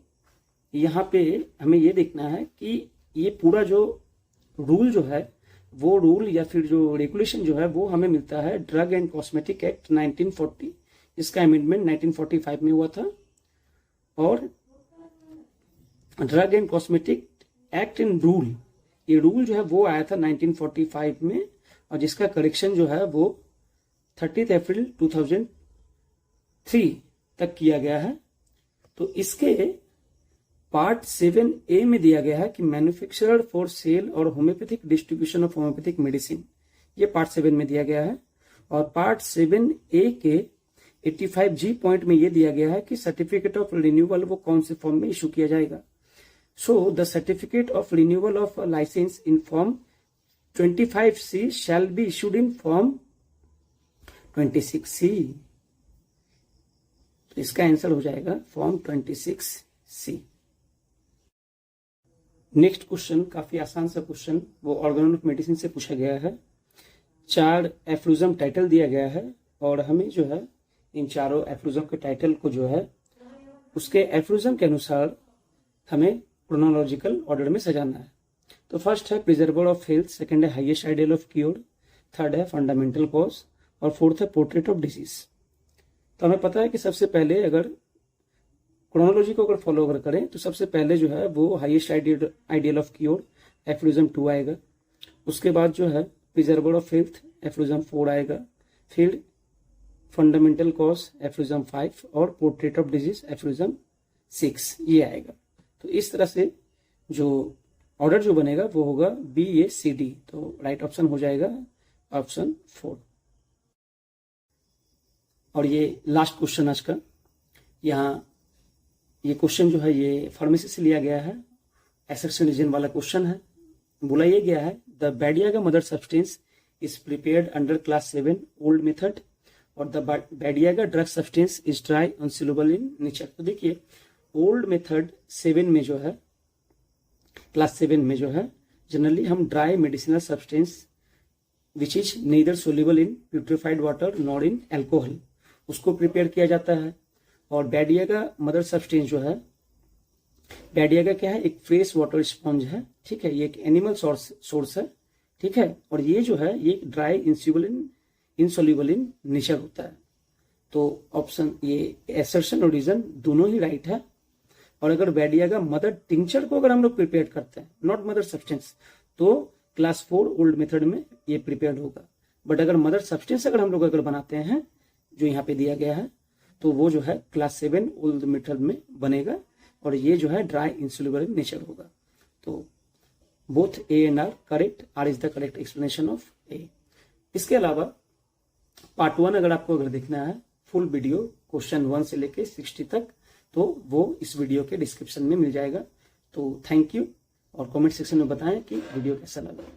यहाँ पे हमें ये देखना है कि ये पूरा जो रूल जो है वो रूल या फिर जो रेगुलेशन जो है वो हमें मिलता है ड्रग एंड कॉस्मेटिक एक्ट 1940। इसका अमेंडमेंट 1945 में हुआ था और drug and cosmetic act in rule, ये रूल जो है वो आया था 1945 में, और जिसका करेक्शन जो है वो 30 अप्रैल 2003 तक किया गया है। तो इसके पार्ट 7A में दिया गया है कि मैन्युफैक्चरर फॉर सेल और homeopathic distribution of homeopathic medicine, ये पार्ट 7 में दिया गया है। और पार्ट 7A के 85G पॉइंट में ये दिया गया है कि सर्टिफिकेट ऑफ रिन्यूअल वो कौन से फॉर्म में इशू किया जाएगा। So the certificate of renewal of licence in form 25C shall be issued in form 26C। तो इसका आंसर हो जाएगा फॉर्म 26C। नेक्स्ट क्वेश्चन काफी आसान सा क्वेश्चन, वो ऑर्गेनल ऑफ मेडिसिन से पूछा गया है। 4 एफ्लूजम टाइटल दिया गया है और हमें जो है इन चारों एफ्लूजम के टाइटल को जो है उसके एफ्लूजम के अनुसार हमें क्रोनोलॉजिकल ऑर्डर में सजाना है। तो फर्स्ट है प्रिजर्वर ऑफ हेल्थ, सेकंड है highest ideal of cure, third है फंडामेंटल कॉज और फोर्थ है पोर्ट्रेट ऑफ डिजीज। तो हमें पता है कि सबसे पहले अगर क्रोनोलॉजी को अगर फॉलो अगर करें तो सबसे पहले जो है वो हाईएस्ट आइडियल ऑफ क्योर एफ्लूजम 2 आएगा, उसके बाद जो है प्रिजर्वर ऑफ हेल्थ एफ्लूजम 4 आएगा, फिर फंडामेंटल कॉज एफ्लूजम 5 और पोर्ट्रेट ऑफ डिजीज एफ्लूजम 6 ये आएगा। तो इस तरह से जो ऑर्डर जो बनेगा वो होगा BACD। तो राइट ऑप्शन हो जाएगा ऑप्शन 4। और ये लास्ट क्वेश्चन आज का, यहाँ ये क्वेश्चन जो है ये फार्मेसी से लिया गया है, एसेक्शन रीजन वाला क्वेश्चन है। बोला ये गया है the badiaga mother substance is prepared under class 7 old method और the badiaga drug substance is dry insoluble in nature. तो देखिए ओल्ड मेथड 7 में जो है, क्लास 7 में जो है जनरली हम dry medicinal substance which is neither soluble in purified water nor in alcohol उसको प्रिपेयर किया जाता है। और बैडियागा मदर सब्सटेंस जो है, बैडियागा क्या है, एक फ्रेश वाटर स्पॉन्ज है, ठीक है, ये एक एनिमल सोर्स है, ठीक है, और ये जो है ये ड्राई इंसोल्यूबल इन नेचर होता है। तो ऑप्शन ये एसर्शन और रीजन दोनों ही राइट है। और अगर बैडियागा मदर टिंचर को अगर हम लोग प्रिपेयर करते हैं, नॉट मदर सब्सटेंस, तो क्लास 4 ओल्ड मेथड में ये प्रिपेयर होगा। बट अगर मदर सब्सटेंस अगर हम लोग अगर बनाते हैं जो यहाँ पे दिया गया है तो वो जो है क्लास 7 ओल्ड मेथड में बनेगा और ये जो है ड्राई इंसोल्यूबल इन नेचर होगा। तो both A and R correct, R is the correct explanation of A। इसके अलावा पार्ट 1 अगर आपको अगर देखना है फुल वीडियो क्वेश्चन 1 से लेके 60 तक, तो वो इस वीडियो के डिस्क्रिप्शन में मिल जाएगा। तो थैंक यू, और कमेंट सेक्शन में बताएं कि वीडियो कैसा लगा।